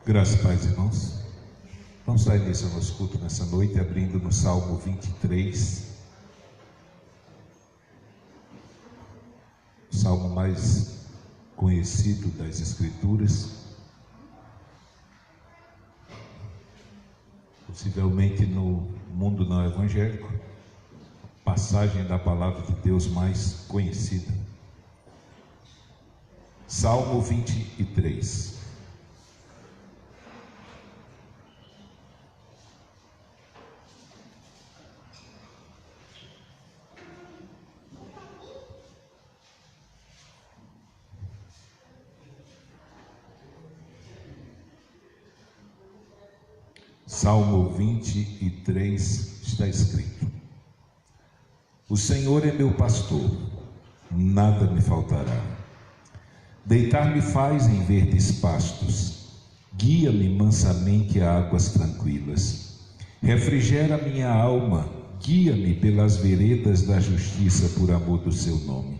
Graças e paz, irmãos. Vamos dar início ao nosso culto nessa noite, abrindo no Salmo 23, o salmo mais conhecido das Escrituras, possivelmente no mundo não evangélico, passagem da palavra de Deus mais conhecida. Salmo 23. Salmo 23 está escrito: O Senhor é meu pastor, nada me faltará. Deitar-me faz em verdes pastos, guia-me mansamente a águas tranquilas. Refrigera minha alma, guia-me pelas veredas da justiça por amor do seu nome.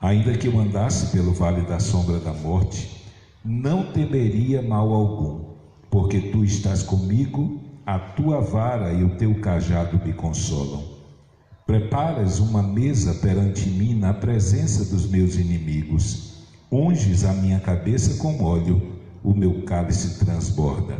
Ainda que eu andasse pelo vale da sombra da morte, não temeria mal algum, porque tu estás comigo, a tua vara e o teu cajado me consolam. Preparas uma mesa perante mim na presença dos meus inimigos. Unges a minha cabeça com óleo, o meu cálice transborda.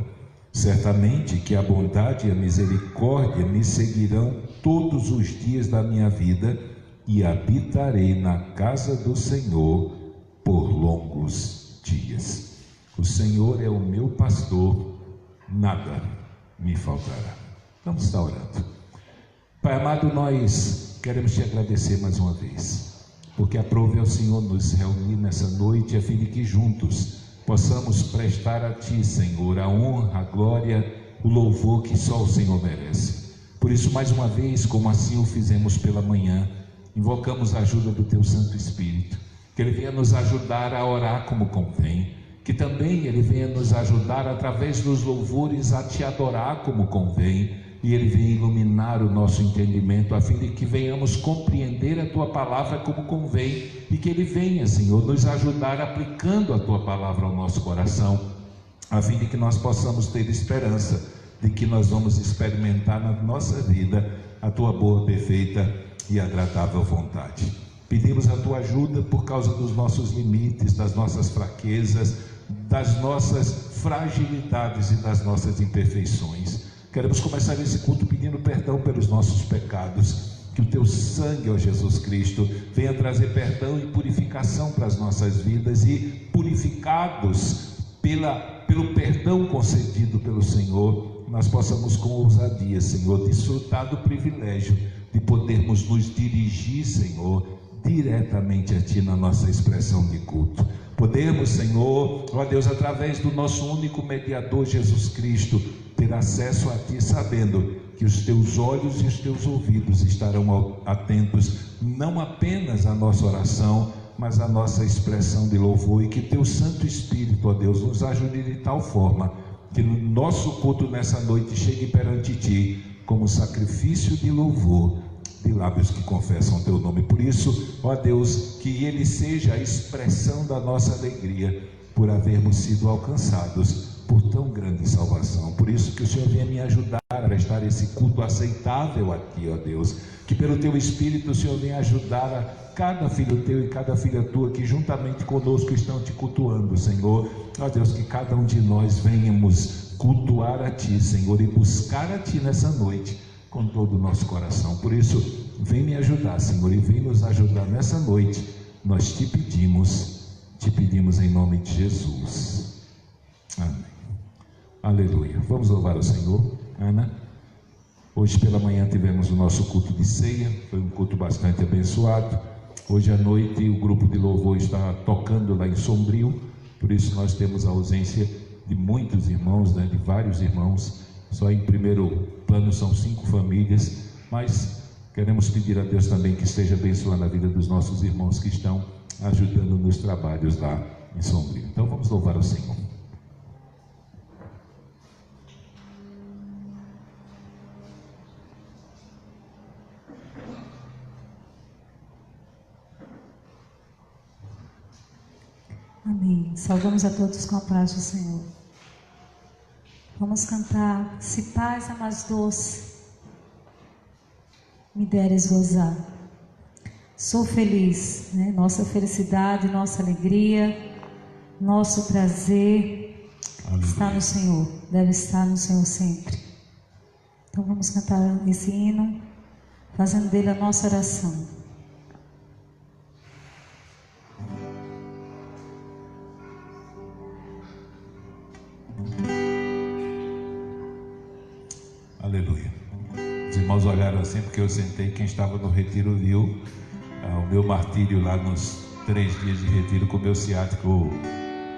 Certamente que a bondade e a misericórdia me seguirão todos os dias da minha vida, e habitarei na casa do Senhor por longos dias. O Senhor é o meu pastor, nada me faltará. Vamos estar orando. Pai amado, nós queremos te agradecer mais uma vez, porque aprove ao Senhor nos reunir nessa noite, a fim de que juntos possamos prestar a Ti, Senhor, a honra, a glória, o louvor que só o Senhor merece. Por isso, mais uma vez, como assim o fizemos pela manhã, invocamos a ajuda do Teu Santo Espírito, que Ele venha nos ajudar a orar como convém, que também Ele venha nos ajudar através dos louvores a Te adorar como convém, e Ele venha iluminar o nosso entendimento, a fim de que venhamos compreender a Tua palavra como convém, e que Ele venha, Senhor, nos ajudar aplicando a Tua palavra ao nosso coração, a fim de que nós possamos ter esperança de que nós vamos experimentar na nossa vida a Tua boa, perfeita e agradável vontade. Pedimos a Tua ajuda por causa dos nossos limites, das nossas fraquezas, das nossas fragilidades e das nossas imperfeições. Queremos começar esse culto pedindo perdão pelos nossos pecados, que o Teu sangue, ó Jesus Cristo, venha trazer perdão e purificação para as nossas vidas, e purificados pelo perdão concedido pelo Senhor, nós possamos com ousadia, Senhor, desfrutar do privilégio de podermos nos dirigir, Senhor, diretamente a Ti na nossa expressão de culto. Podemos, Senhor, ó Deus, através do nosso único mediador, Jesus Cristo, ter acesso a Ti, sabendo que os Teus olhos e os Teus ouvidos estarão atentos, não apenas à nossa oração, mas à nossa expressão de louvor, e que Teu Santo Espírito, ó Deus, nos ajude de tal forma que no nosso culto nessa noite chegue perante Ti como sacrifício de louvor, de lábios que confessam Teu nome. Por isso, ó Deus, que Ele seja a expressão da nossa alegria por havermos sido alcançados por tão grande salvação. Por isso que o Senhor venha me ajudar a prestar esse culto aceitável a Ti, ó Deus, que pelo Teu Espírito o Senhor venha ajudar a cada filho Teu e cada filha Tua que juntamente conosco estão Te cultuando, Senhor. Ó Deus, que cada um de nós venhamos cultuar a Ti, Senhor, e buscar a Ti nessa noite com todo o nosso coração. Por isso, vem me ajudar, Senhor, e vem nos ajudar nessa noite. Nós te pedimos em nome de Jesus. Amém. Aleluia. Vamos louvar o Senhor. Ana, hoje pela manhã tivemos o nosso culto de ceia, foi um culto bastante abençoado. Hoje à noite o grupo de louvor está tocando lá em Sombrio, por isso nós temos a ausência de muitos irmãos, de vários irmãos. Só em primeiro plano são 5 famílias, mas queremos pedir a Deus também que esteja abençoando a vida dos nossos irmãos que estão ajudando nos trabalhos lá em Sombrio. Então vamos louvar o Senhor. Amém. Saudamos a todos com a paz do Senhor. Vamos cantar: se paz a mais doce me deres gozar. Sou feliz, né? Nossa felicidade, nossa alegria, nosso prazer está no Senhor, deve estar no Senhor sempre. Então vamos cantar esse hino, fazendo dele a nossa oração. Aleluia. Os irmãos olharam assim porque eu sentei. Quem estava no retiro viu o meu martírio lá nos 3 dias de retiro, com o meu ciático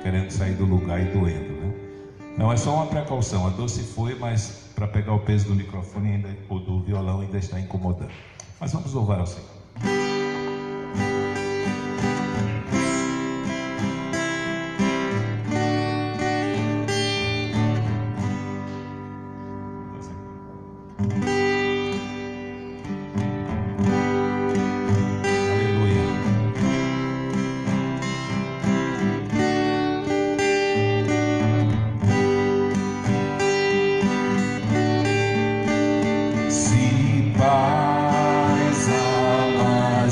querendo sair do lugar e doendo, né? Não, é só uma precaução. A dor se foi, mas para pegar o peso do microfone ainda, ou do violão ainda está incomodando. Mas vamos louvar ao Senhor. Se paz a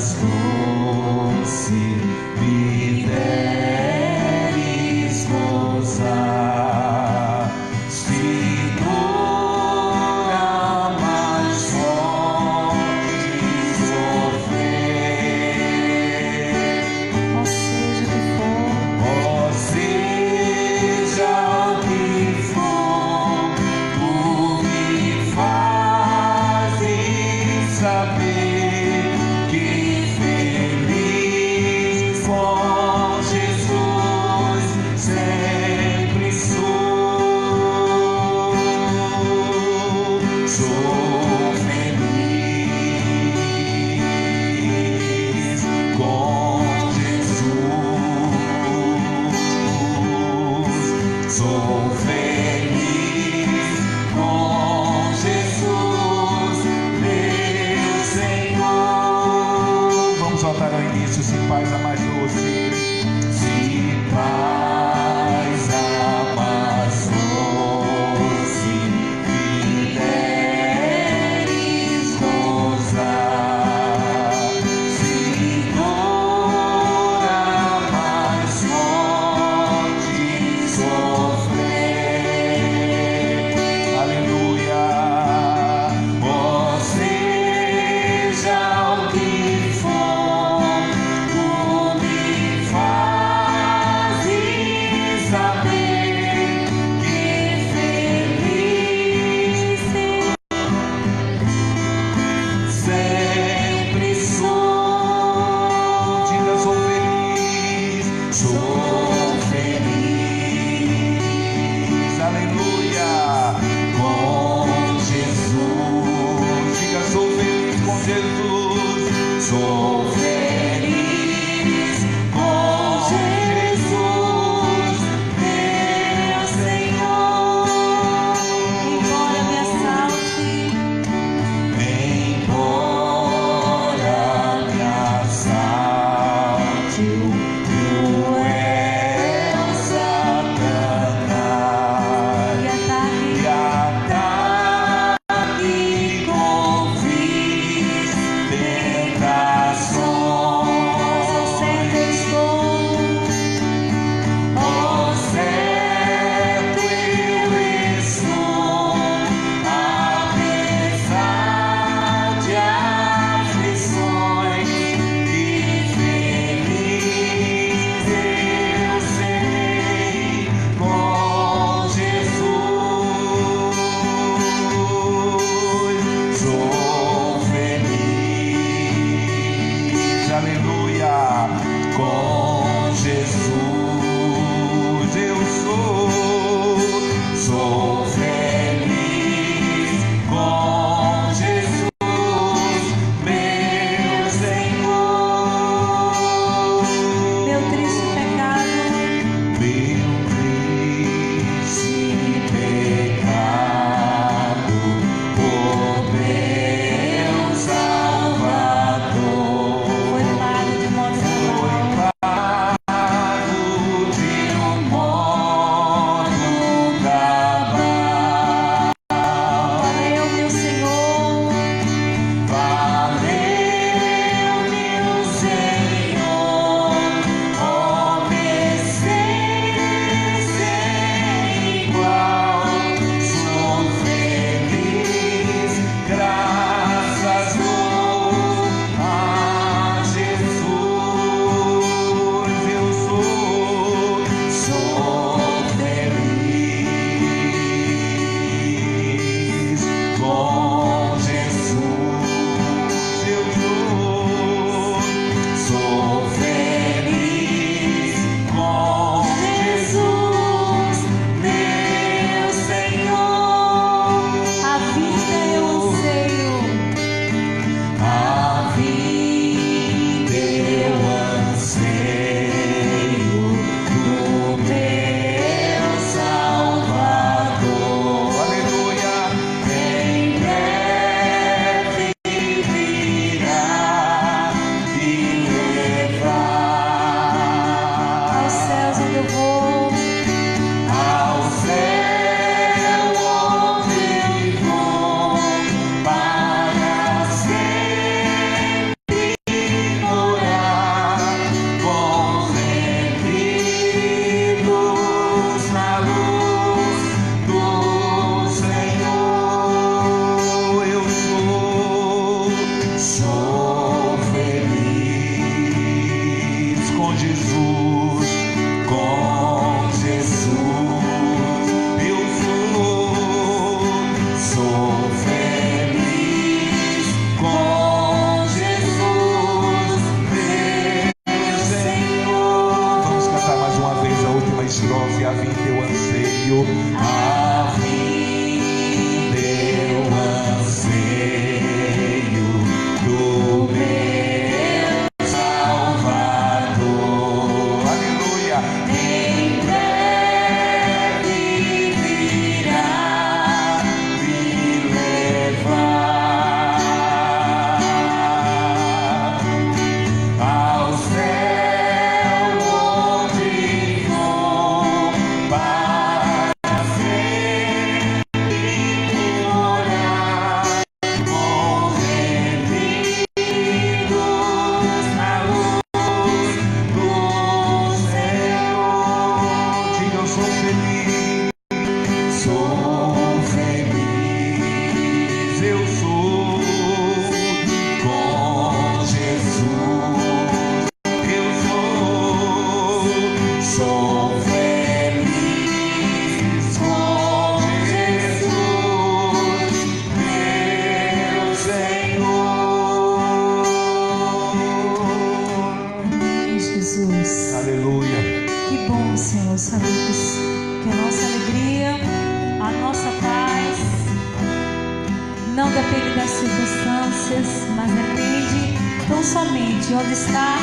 Não depende das circunstâncias, mas depende tão somente onde está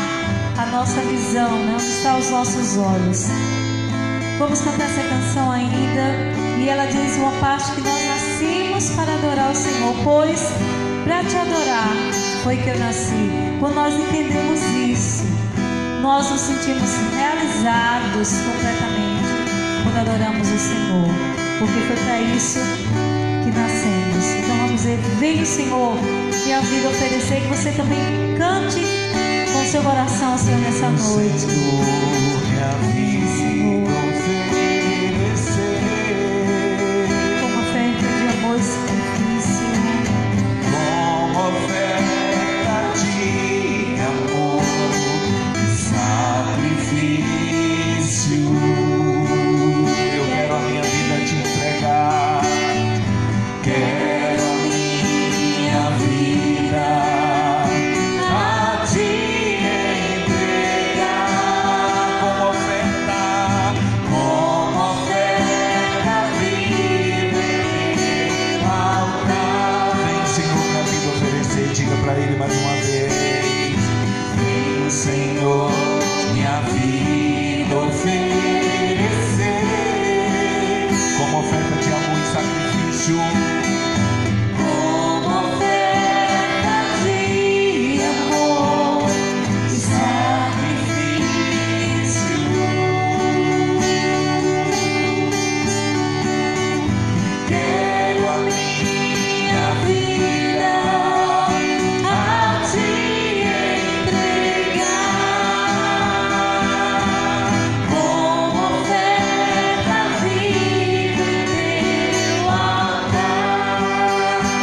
a nossa visão, né? Onde estão os nossos olhos. Vamos cantar essa canção ainda. E ela diz uma parte que nós nascemos para adorar o Senhor, pois para te adorar foi que eu nasci. Quando nós entendemos isso, nós nos sentimos realizados completamente quando adoramos o Senhor, porque foi para isso que nascemos. Então vamos dizer: vem, Senhor, minha vida oferecer. Que você também cante com seu coração, Senhor, nessa noite. Senhor, minha vida oferecer como oferta de amor e sacrifício, como oferta de amor e sacrifício. Eu quero a minha vida te entregar. Quero a minha vida a te entregar como oferta viva em altar. Vem, Senhor, minha vida oferecer. Diga para Ele mais uma vez: vem, Senhor, minha vida oferecer como oferta de amor e sacrifício. como oferta de amor e sacrifício. Quero a minha vida A te entregar como oferta viva em teu altar.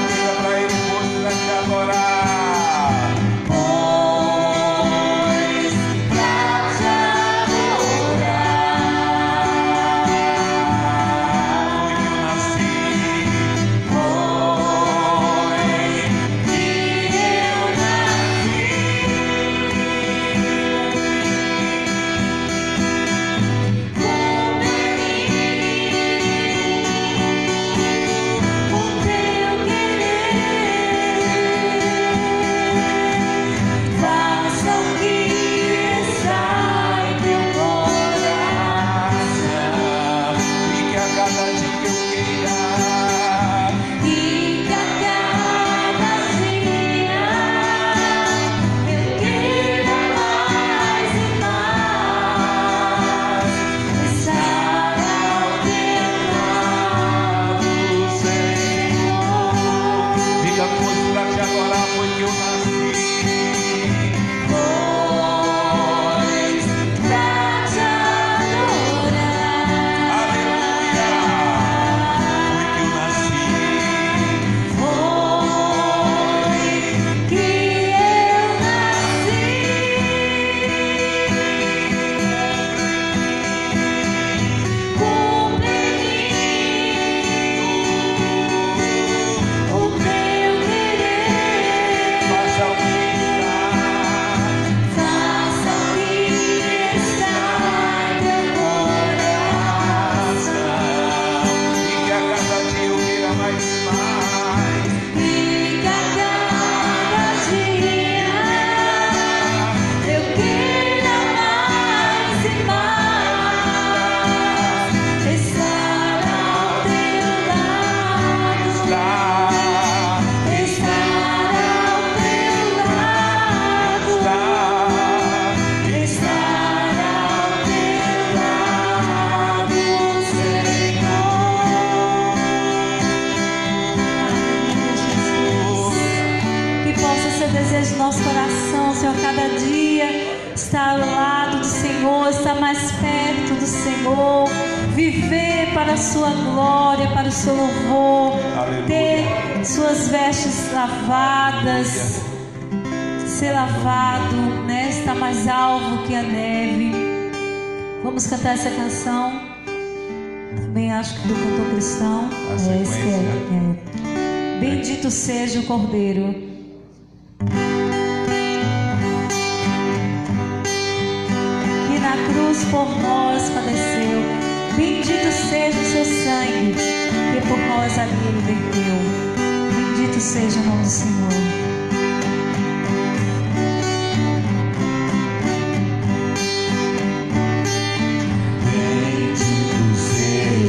diga para Ele: pois para te adorar. Pois pra te adorar Foi que eu nasci. foi que eu nasci. O teu querer, faça o que está em teu coração, E que a cada dia eu queira e que a cada dia eu queira mais e mais estar ao teu lado, Senhor. diga: pois para te adorar foi que eu nasci. Pois pra te adorar, Aleluia! Foi que eu nasci. foi que eu nasci. Cumpre em mim o teu querer. Faça o que Faça o que está em teu coração, e que a cada dia eu queira mais e mais. e que a cada dia eu queira mais e mais estar ao teu lado, estar ao teu lado, estar ao teu lado, Senhor. Que possa ser o desejo do nosso coração, Senhor, cada dia estar ao lado do Senhor, estar mais perto do Senhor, viver para a sua glória, para o seu louvor, Aleluia. ter suas vestes lavadas, ser lavado, né? Estar mais alvo que a neve. Vamos cantar essa canção. Também acho que do cantor cristão. A Esse sequência. Bendito seja o Cordeiro. Que na cruz por nós padeceu. Bendito seja o seu sangue, que por nós ali ele verteu. Bendito seja o nome do Senhor.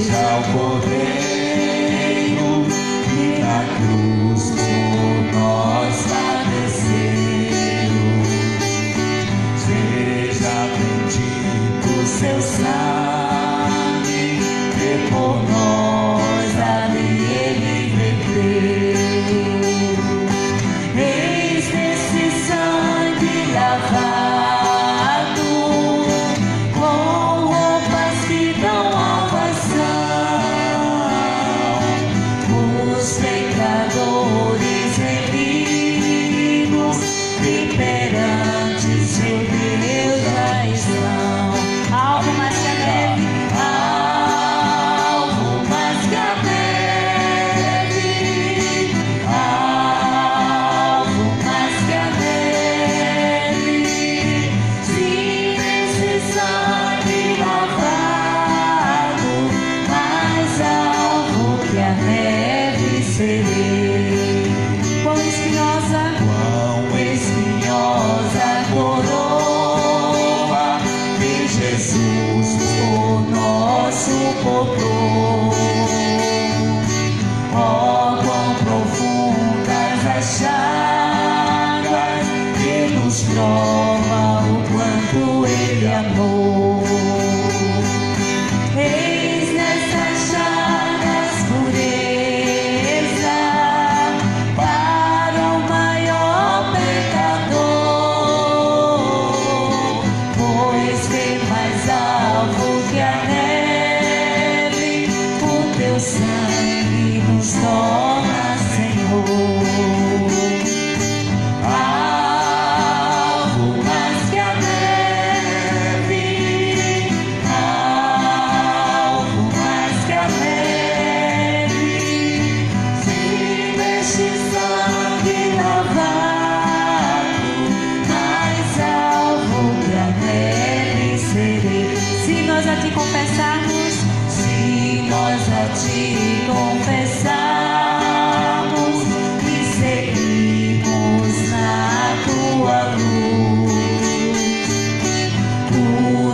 Ao Cordeiro que na cruz por nós padeceu, seja bendito seu sangue, que por nós ali ele verteu. Eis nesse sangue lavado, com roupas que dão pecadores reminidos que perante seu Deus já estão. Algo mais que a neve, algo mais que a neve, algo mais que a neve. Sim, nesse sangue lavado, mais alvo que a neve serei. Quão espinhosa coroa que Jesus por nós suportou. Oh, quão profundas as chagas que nos prova o quanto ele amou. Eis nessas chagas pureza para o maior pecador, pois bem mais alvo que a neve, o teu sangue nos torna Senhor. Alvo mais que a neve, alvo mais que a neve. Se neste sangue lavado, mais alvo que a neve serei. Se nós a te confessarmos, se nós a te confessarmos e seguirmos na tua luz, tu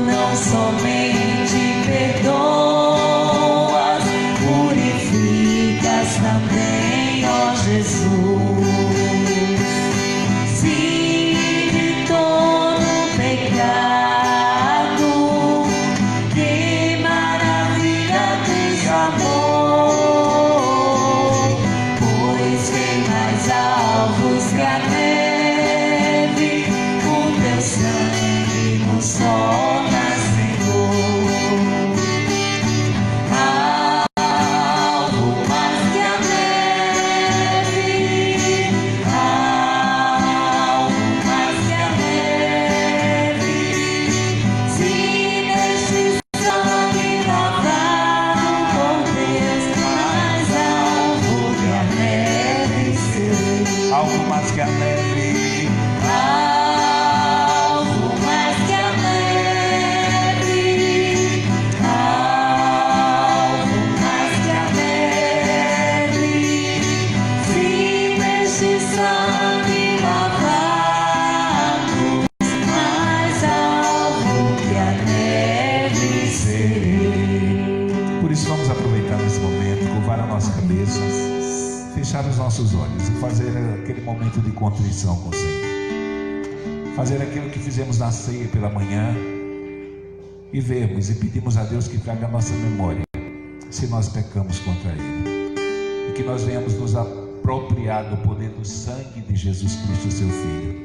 não somente perdoas, purificas também, ó Jesus. Sim, de todo pecado, que maravilha tens amor, pois bem mais alvos que a neve, o teu sangue nos torna Senhor. Alvo mais que a neve, alvo mais que a neve. Se neste sangue lavado por Deus, mais alvo que a neve serei. Algo mais que a neve, alvo mais que a neve, alvo mais que a neve. Se neste sangue lavado, mais alvo que a neve serei. Por isso vamos aproveitar nesse momento, curvar a nossa cabeça, fechar os nossos olhos e fazer aquele momento de contrição com o Senhor. Fazer aquilo que fizemos na ceia pela manhã e vermos e pedimos a Deus que traga a nossa memória se nós pecamos contra Ele, e que nós venhamos nos apropriar do poder do sangue de Jesus Cristo, seu Filho,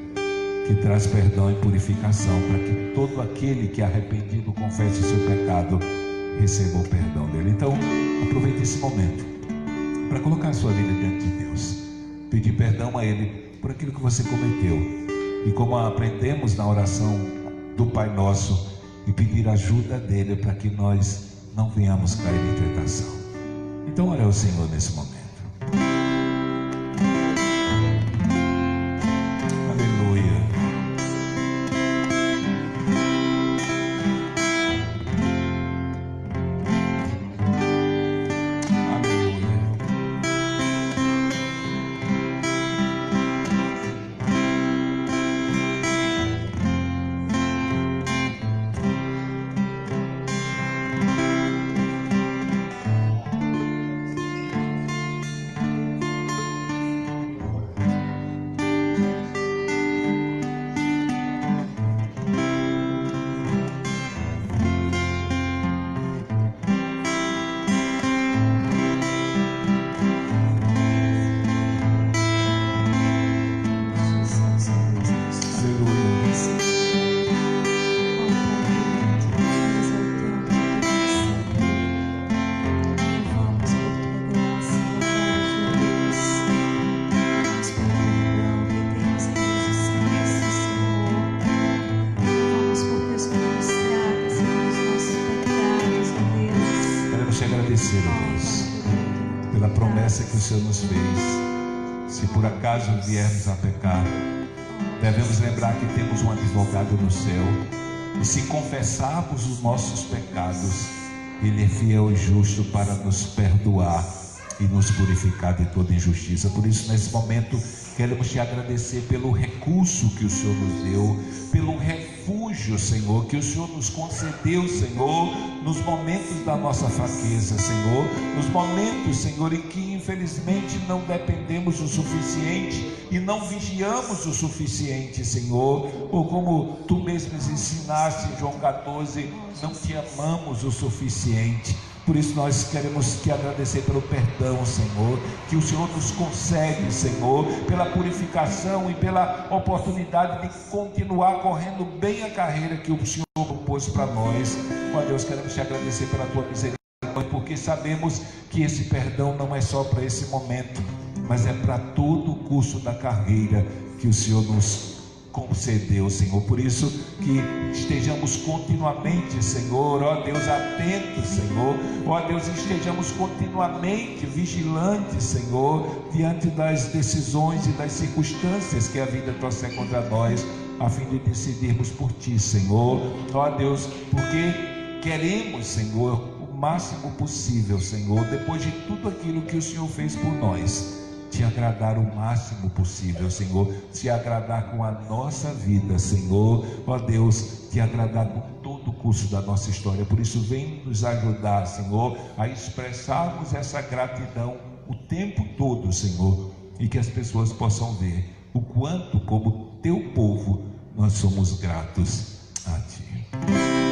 que traz perdão e purificação, para que todo aquele que é arrependido confesse o seu pecado, receba o perdão dele. Então aproveite esse momento para colocar a sua vida diante de Deus, pedir perdão a Ele por aquilo que você cometeu, e como aprendemos na oração do Pai Nosso, e pedir ajuda dele para que nós não venhamos cair em tentação. Então ore ao Senhor nesse momento. Aleluia. Aleluia. pela promessa que o Senhor nos fez. Se por acaso viermos a pecar, devemos lembrar que temos um advogado no céu, e se confessarmos os nossos pecados, Ele é fiel e justo para nos perdoar e nos purificar de toda injustiça. Por isso, nesse momento, queremos te agradecer pelo recurso que o Senhor nos deu, pelo refúgio, Senhor, que o Senhor nos concedeu, Senhor, nos momentos da nossa fraqueza, Senhor, nos momentos, Senhor, em que infelizmente não dependemos o suficiente e não vigiamos o suficiente, Senhor, ou como tu mesmo ensinaste em João 14, não te amamos o suficiente. Por isso nós queremos te agradecer pelo perdão, Senhor, que o Senhor nos concede, Senhor, pela purificação e pela oportunidade de continuar correndo bem a carreira que o Senhor propôs para nós. Ó Deus, queremos te agradecer pela tua misericórdia, porque sabemos que esse perdão não é só para esse momento, mas é para todo o curso da carreira que o Senhor nos concedeu, Senhor. Por isso que estejamos continuamente, Senhor, ó Deus, atentos, Senhor, ó Deus, estejamos continuamente vigilantes, Senhor, diante das decisões e das circunstâncias que a vida trouxer contra nós, a fim de decidirmos por Ti, Senhor, ó Deus, porque queremos, Senhor, o máximo possível, Senhor, depois de tudo aquilo que o Senhor fez por nós, te agradar o máximo possível, Senhor, te agradar com a nossa vida, Senhor, ó Deus, te agradar com todo o curso da nossa história. Por isso, vem nos ajudar, Senhor, a expressarmos essa gratidão o tempo todo, Senhor, e que as pessoas possam ver o quanto, como teu povo, nós somos gratos a Ti.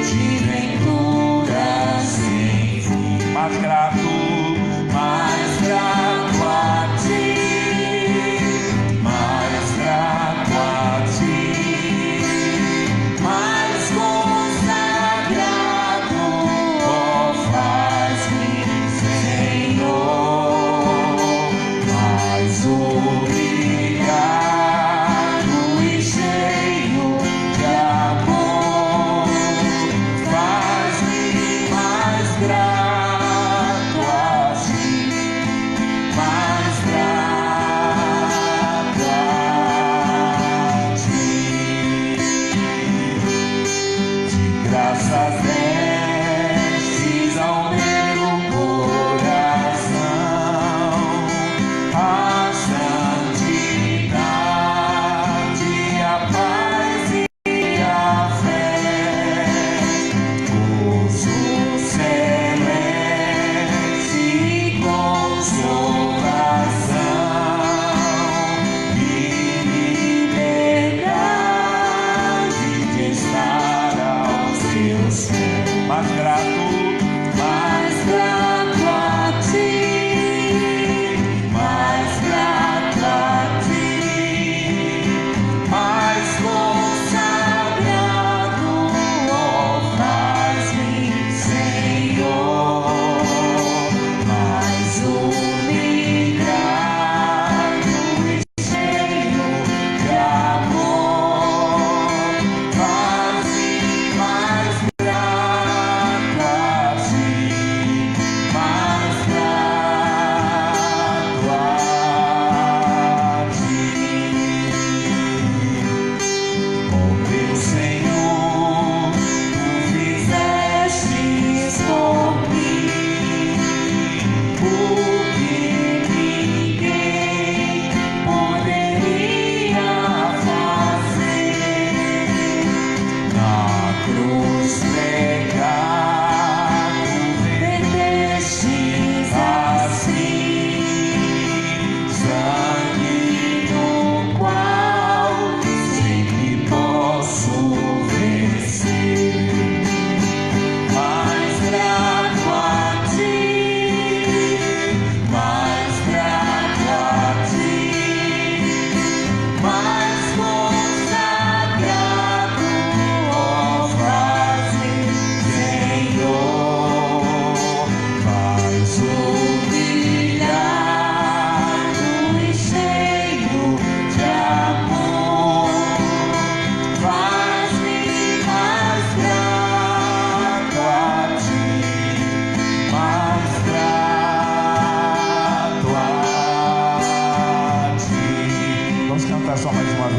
Te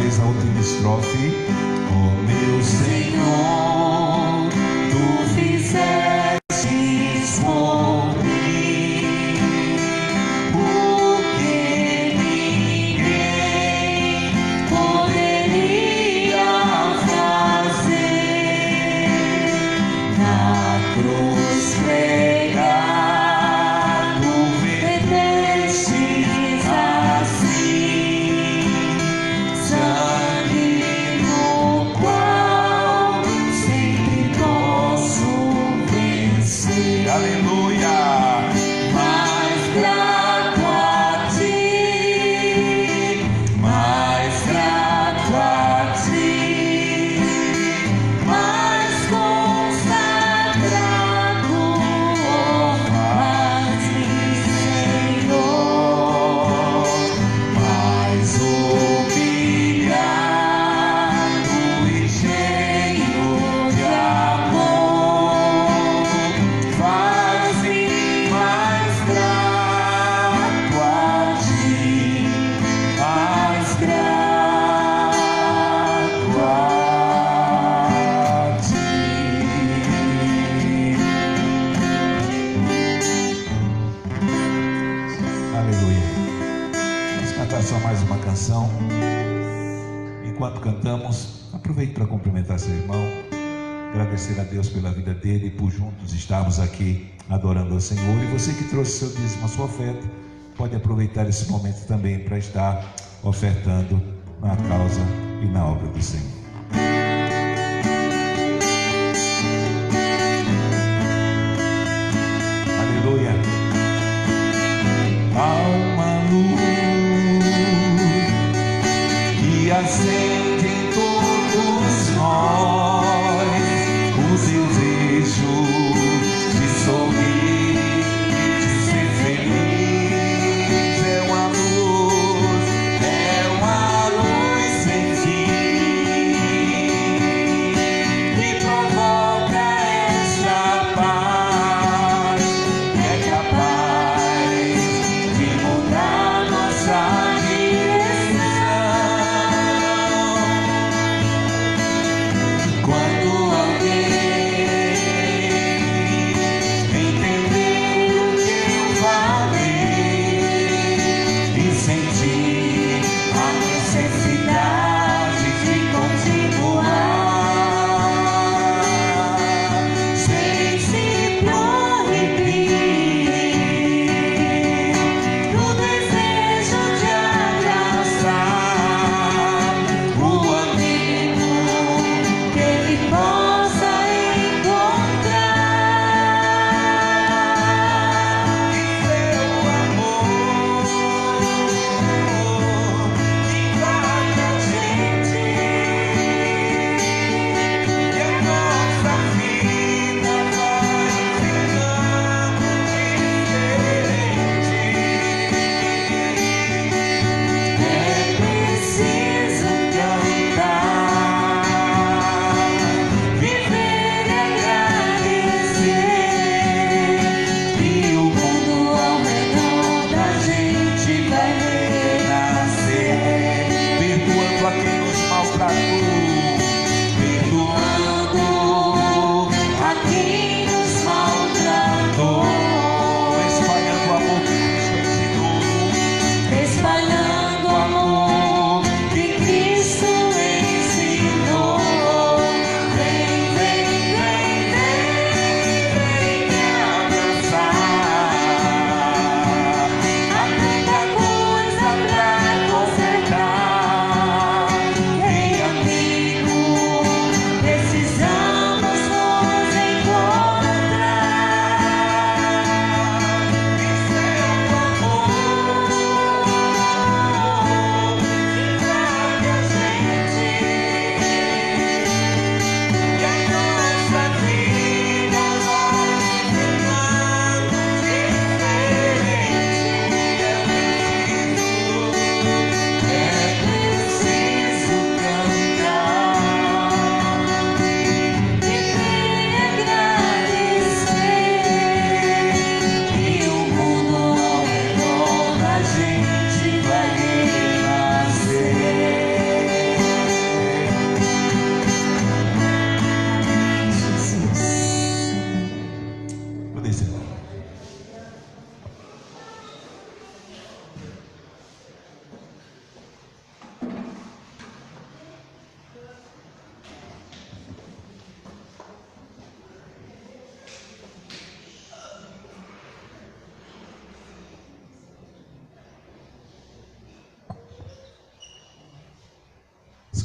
vez a última estrofe. Oh meu Senhor, tu fizestes por mim o que ninguém poderia fazer. Na cruz pregado, vertestes assim sangue no qual sempre posso vencer. Aleluia! Mais grato a ti, mais grato a ti, mais consagrado, faz-me, Senhor, mais humilhado e cheio de amor, faz-me mais grato a ti, mais grato a ti. Aleluia. Vamos cantar só mais uma canção. Enquanto cantamos, aproveite para cumprimentar seu irmão, agradecer a Deus pela vida dele e por juntos estarmos aqui adorando ao Senhor. E você que trouxe seu dízimo, a sua oferta, pode aproveitar esse momento também para estar ofertando na causa e na obra do Senhor. Aleluia. Há uma luz que acende em todos nós o desejo de sorrir, de ser feliz. É uma luz sem fim que provoca esta paz, é capaz de mudar nossa direção.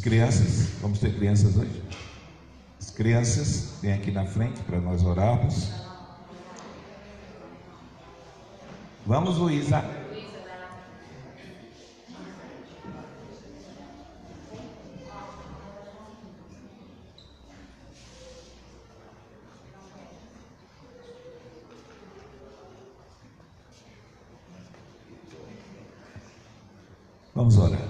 crianças, vamos ter crianças hoje? As crianças, vêm aqui na frente para nós orarmos. Vamos, Luísa. Vamos orar.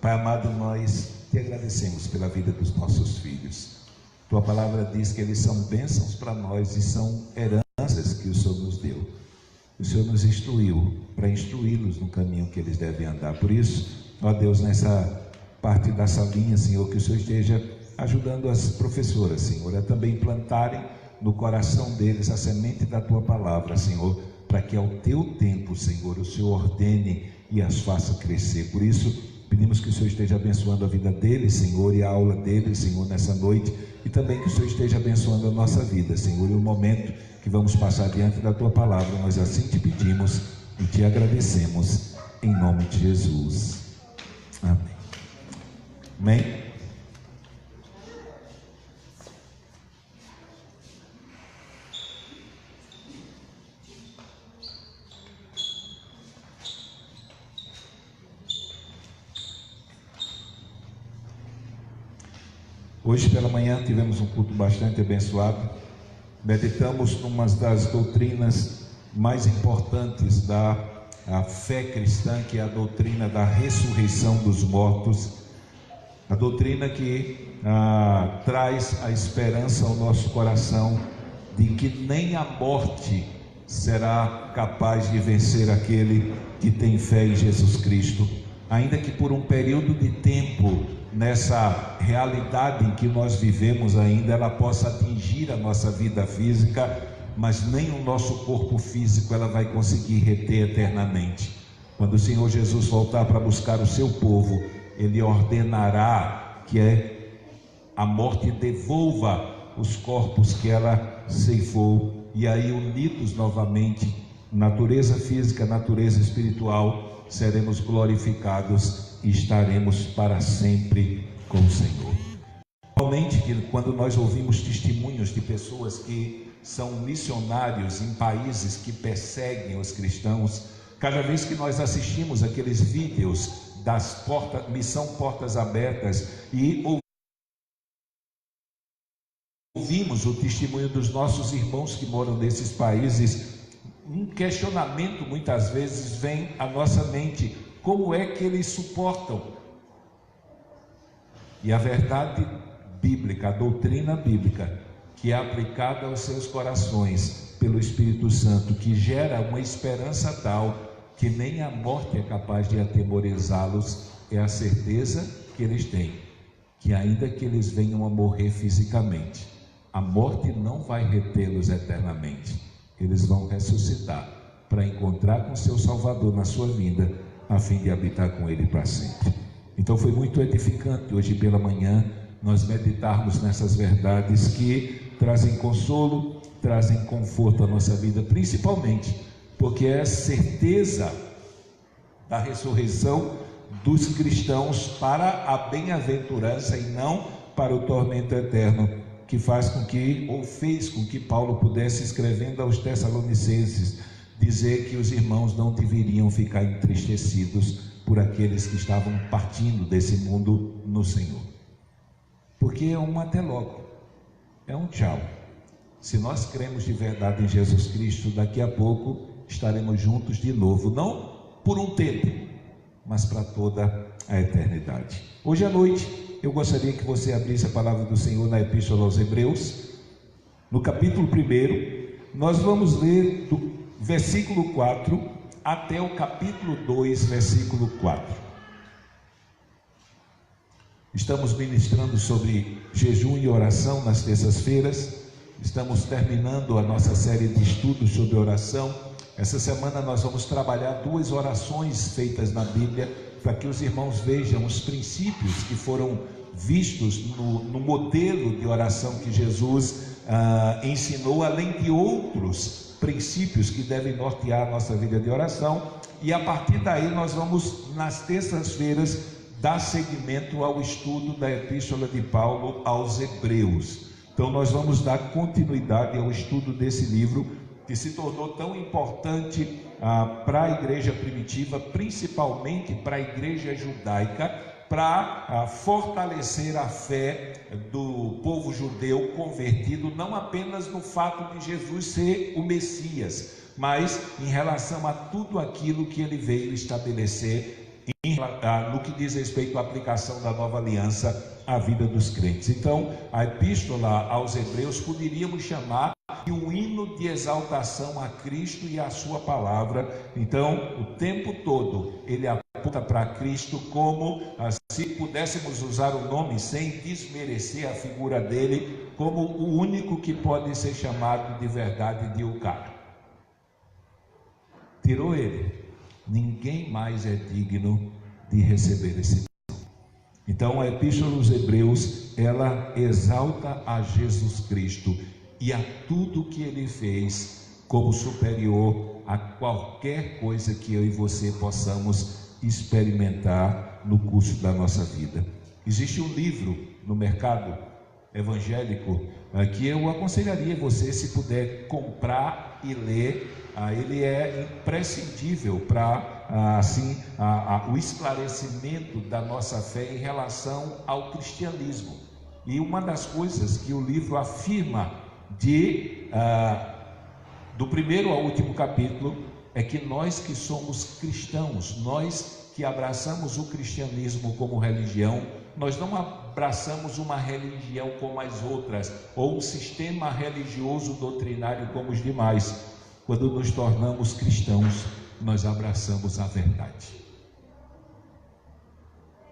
Pai amado, nós te agradecemos pela vida dos nossos filhos. Tua palavra diz que eles são bênçãos para nós e são heranças que o Senhor nos deu. O Senhor nos instruiu para instruí-los no caminho que eles devem andar. Por isso, ó Deus, nessa parte da salinha, Senhor, que o Senhor esteja ajudando as professoras, Senhor, a também plantarem no coração deles a semente da tua palavra, Senhor, para que ao teu tempo, Senhor, o Senhor ordene e as faça crescer. Por isso, pedimos que o Senhor esteja abençoando a vida deles, Senhor, e a aula deles, Senhor, nessa noite, e também que o Senhor esteja abençoando a nossa vida, Senhor, e o momento que vamos passar diante da tua palavra. Nós assim te pedimos e te agradecemos, em nome de Jesus. Amém. Amém. Hoje pela manhã tivemos um culto bastante abençoado. Meditamos numa das doutrinas mais importantes da fé cristã, que é a doutrina da ressurreição dos mortos. A doutrina que traz a esperança ao nosso coração de que nem a morte será capaz de vencer aquele que tem fé em Jesus Cristo, ainda que por um período de tempo, nessa realidade em que nós vivemos ainda, ela possa atingir a nossa vida física, mas nem o nosso corpo físico ela vai conseguir reter eternamente. Quando o Senhor Jesus voltar para buscar o seu povo, Ele ordenará que a morte devolva os corpos que ela ceifou, e aí unidos novamente, natureza física, natureza espiritual, seremos glorificados e estaremos para sempre com o Senhor. Realmente, que quando nós ouvimos testemunhos de pessoas que são missionários em países que perseguem os cristãos, cada vez que nós assistimos aqueles vídeos das missão Portas Abertas e ouvimos o testemunho dos nossos irmãos que moram nesses países, um questionamento muitas vezes vem à nossa mente: como é que eles suportam? E a verdade bíblica, a doutrina bíblica, que é aplicada aos seus corações pelo Espírito Santo, que gera uma esperança tal que nem a morte é capaz de atemorizá-los, é a certeza que eles têm, que ainda que eles venham a morrer fisicamente, a morte não vai retê-los eternamente. Eles vão ressuscitar para encontrar com seu Salvador na sua vinda, a fim de habitar com Ele para sempre. Então foi muito edificante hoje pela manhã nós meditarmos nessas verdades que trazem consolo, trazem conforto à nossa vida, principalmente porque é a certeza da ressurreição dos cristãos para a bem-aventurança e não para o tormento eterno, que faz com que, ou fez com que Paulo pudesse, escrevendo aos Tessalonicenses, dizer que os irmãos não deveriam ficar entristecidos por aqueles que estavam partindo desse mundo no Senhor, porque é um até logo, é um tchau. Se nós cremos de verdade em Jesus Cristo, daqui a pouco estaremos juntos de novo, não por um tempo, mas para toda a eternidade. Hoje à noite eu gostaria que você abrisse a palavra do Senhor na Epístola aos Hebreus, no capítulo 1. Nós vamos ler do versículo 4 até o capítulo 2, versículo 4. Estamos ministrando sobre jejum e oração nas terças-feiras. Estamos terminando a nossa série de estudos sobre oração. Essa semana nós vamos trabalhar 2 orações feitas na Bíblia, para que os irmãos vejam os princípios que foram vistos no modelo de oração que Jesus ensinou, além de outros princípios que devem nortear a nossa vida de oração. E a partir daí nós vamos, nas terças-feiras, dá seguimento ao estudo da Epístola de Paulo aos Hebreus. Então nós vamos dar continuidade ao estudo desse livro, que se tornou tão importante para a igreja primitiva, principalmente para a igreja judaica, para fortalecer a fé do povo judeu convertido, não apenas no fato de Jesus ser o Messias, mas em relação a tudo aquilo que ele veio estabelecer no que diz respeito à aplicação da nova aliança à vida dos crentes. Então, a epístola aos Hebreus poderíamos chamar de um hino de exaltação a Cristo e a sua palavra. Então, o tempo todo ele aponta para Cristo como, se pudéssemos usar o nome sem desmerecer a figura dele, como o único que pode ser chamado de verdade de Eucar. Tirou ele, ninguém mais é digno de receber esse nome. Então a epístola aos Hebreus, ela exalta a Jesus Cristo e a tudo que ele fez como superior a qualquer coisa que eu e você possamos experimentar no curso da nossa vida. Existe um livro no mercado evangélico que eu aconselharia você, se puder, comprar e ler. Ele é imprescindível para o esclarecimento da nossa fé em relação ao cristianismo. E uma das coisas que o livro afirma do primeiro ao último capítulo é que nós que somos cristãos, nós que abraçamos o cristianismo como religião, nós não abraçamos uma religião como as outras, ou um sistema religioso doutrinário como os demais. Quando nos tornamos cristãos, nós abraçamos a verdade.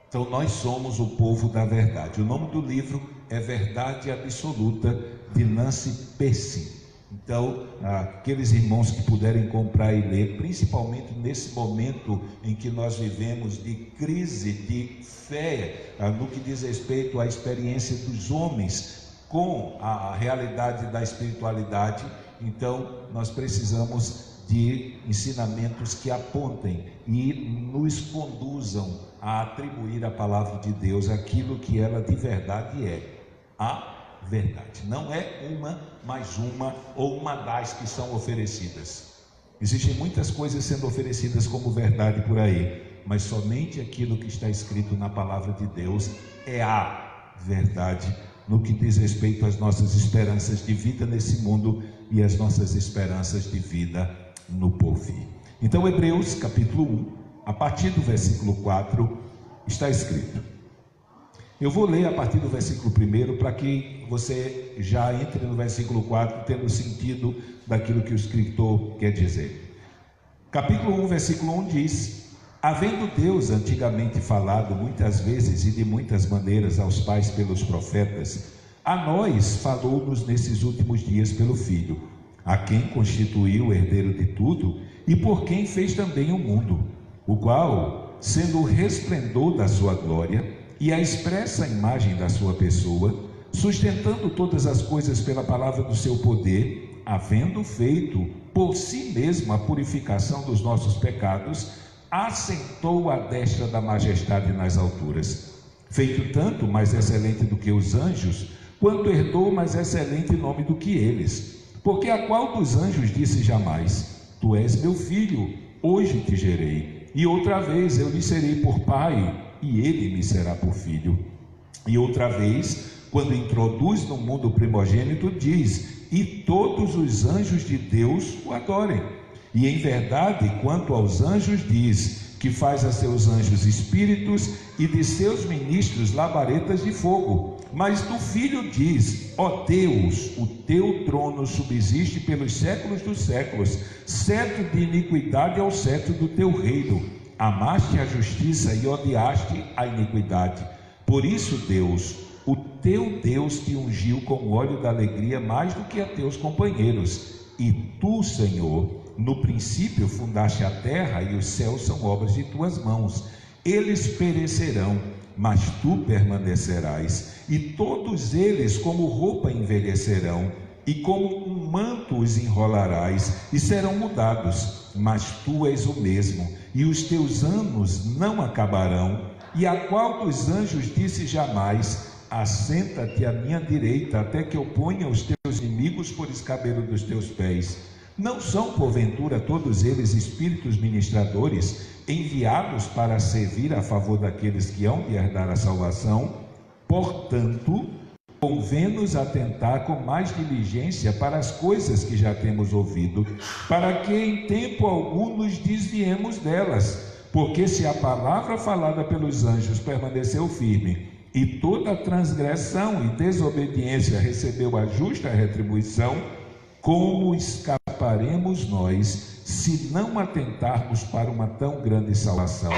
Então nós somos o povo da verdade. O nome do livro é Verdade Absoluta, de Nancy Pearcey. Então, aqueles irmãos que puderem comprar e ler, principalmente nesse momento em que nós vivemos de crise de fé, no que diz respeito à experiência dos homens com a realidade da espiritualidade, então nós precisamos de ensinamentos que apontem e nos conduzam a atribuir à palavra de Deus aquilo que ela de verdade é, a verdade. Não é uma mais uma ou uma das que são oferecidas. Existem muitas coisas sendo oferecidas como verdade por aí, mas somente aquilo que está escrito na palavra de Deus é a verdade no que diz respeito às nossas esperanças de vida nesse mundo e às nossas esperanças de vida no porvir. Então, Hebreus capítulo 1, a partir do versículo 4, está escrito. Eu vou ler a partir do versículo 1 para que você já entre no versículo 4 tendo o sentido daquilo que o escritor quer dizer. Capítulo 1, versículo 1 diz: havendo Deus antigamente falado muitas vezes e de muitas maneiras aos pais pelos profetas, a nós falou-nos nesses últimos dias pelo Filho, a quem constituiu o herdeiro de tudo e por quem fez também o mundo, o qual, sendo o resplendor da sua glória e a expressa imagem da sua pessoa, sustentando todas as coisas pela palavra do seu poder, havendo feito por si mesmo a purificação dos nossos pecados, assentou à destra da majestade nas alturas, feito tanto mais excelente do que os anjos, quanto herdou mais excelente nome do que eles. Porque a qual dos anjos disse jamais: tu és meu filho, hoje te gerei, e outra vez eu lhe serei por pai, e ele me será por filho. E outra vez, quando introduz no mundo o primogênito, diz: e todos os anjos de Deus o adorem. E em verdade, quanto aos anjos, diz que faz a seus anjos espíritos e de seus ministros labaredas de fogo. Mas do Filho diz: ó Deus, o teu trono subsiste pelos séculos dos séculos, cetro de iniquidade é o cetro do teu reino. Amaste a justiça e odiaste a iniquidade. Por isso, Deus, o teu Deus, te ungiu com óleo da alegria mais do que a teus companheiros. E tu, Senhor, no princípio fundaste a terra, e os céus são obras de tuas mãos. Eles perecerão, mas tu permanecerás, e todos eles como roupa envelhecerão, e como um manto os enrolarás, e serão mudados, mas tu és o mesmo, e os teus anos não acabarão. E a qual dos anjos disse jamais: assenta-te à minha direita, até que eu ponha os teus inimigos por escabelo dos teus pés? Não são, porventura, todos eles espíritos ministradores, enviados para servir a favor daqueles que hão de herdar a salvação? Portanto, convém-nos atentar com mais diligência para as coisas que já temos ouvido, para que em tempo algum nos desviemos delas. Porque se a palavra falada pelos anjos permaneceu firme, e toda transgressão e desobediência recebeu a justa retribuição, como escaparemos nós, se não atentarmos para uma tão grande salvação,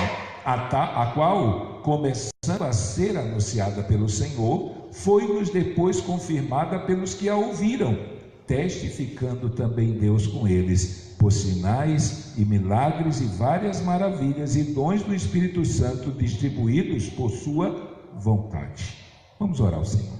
a qual, começando a ser anunciada pelo Senhor, foi-nos depois confirmada pelos que a ouviram, testificando também Deus com eles, por sinais e milagres e várias maravilhas e dons do Espírito Santo distribuídos por sua vontade. Vamos orar ao Senhor.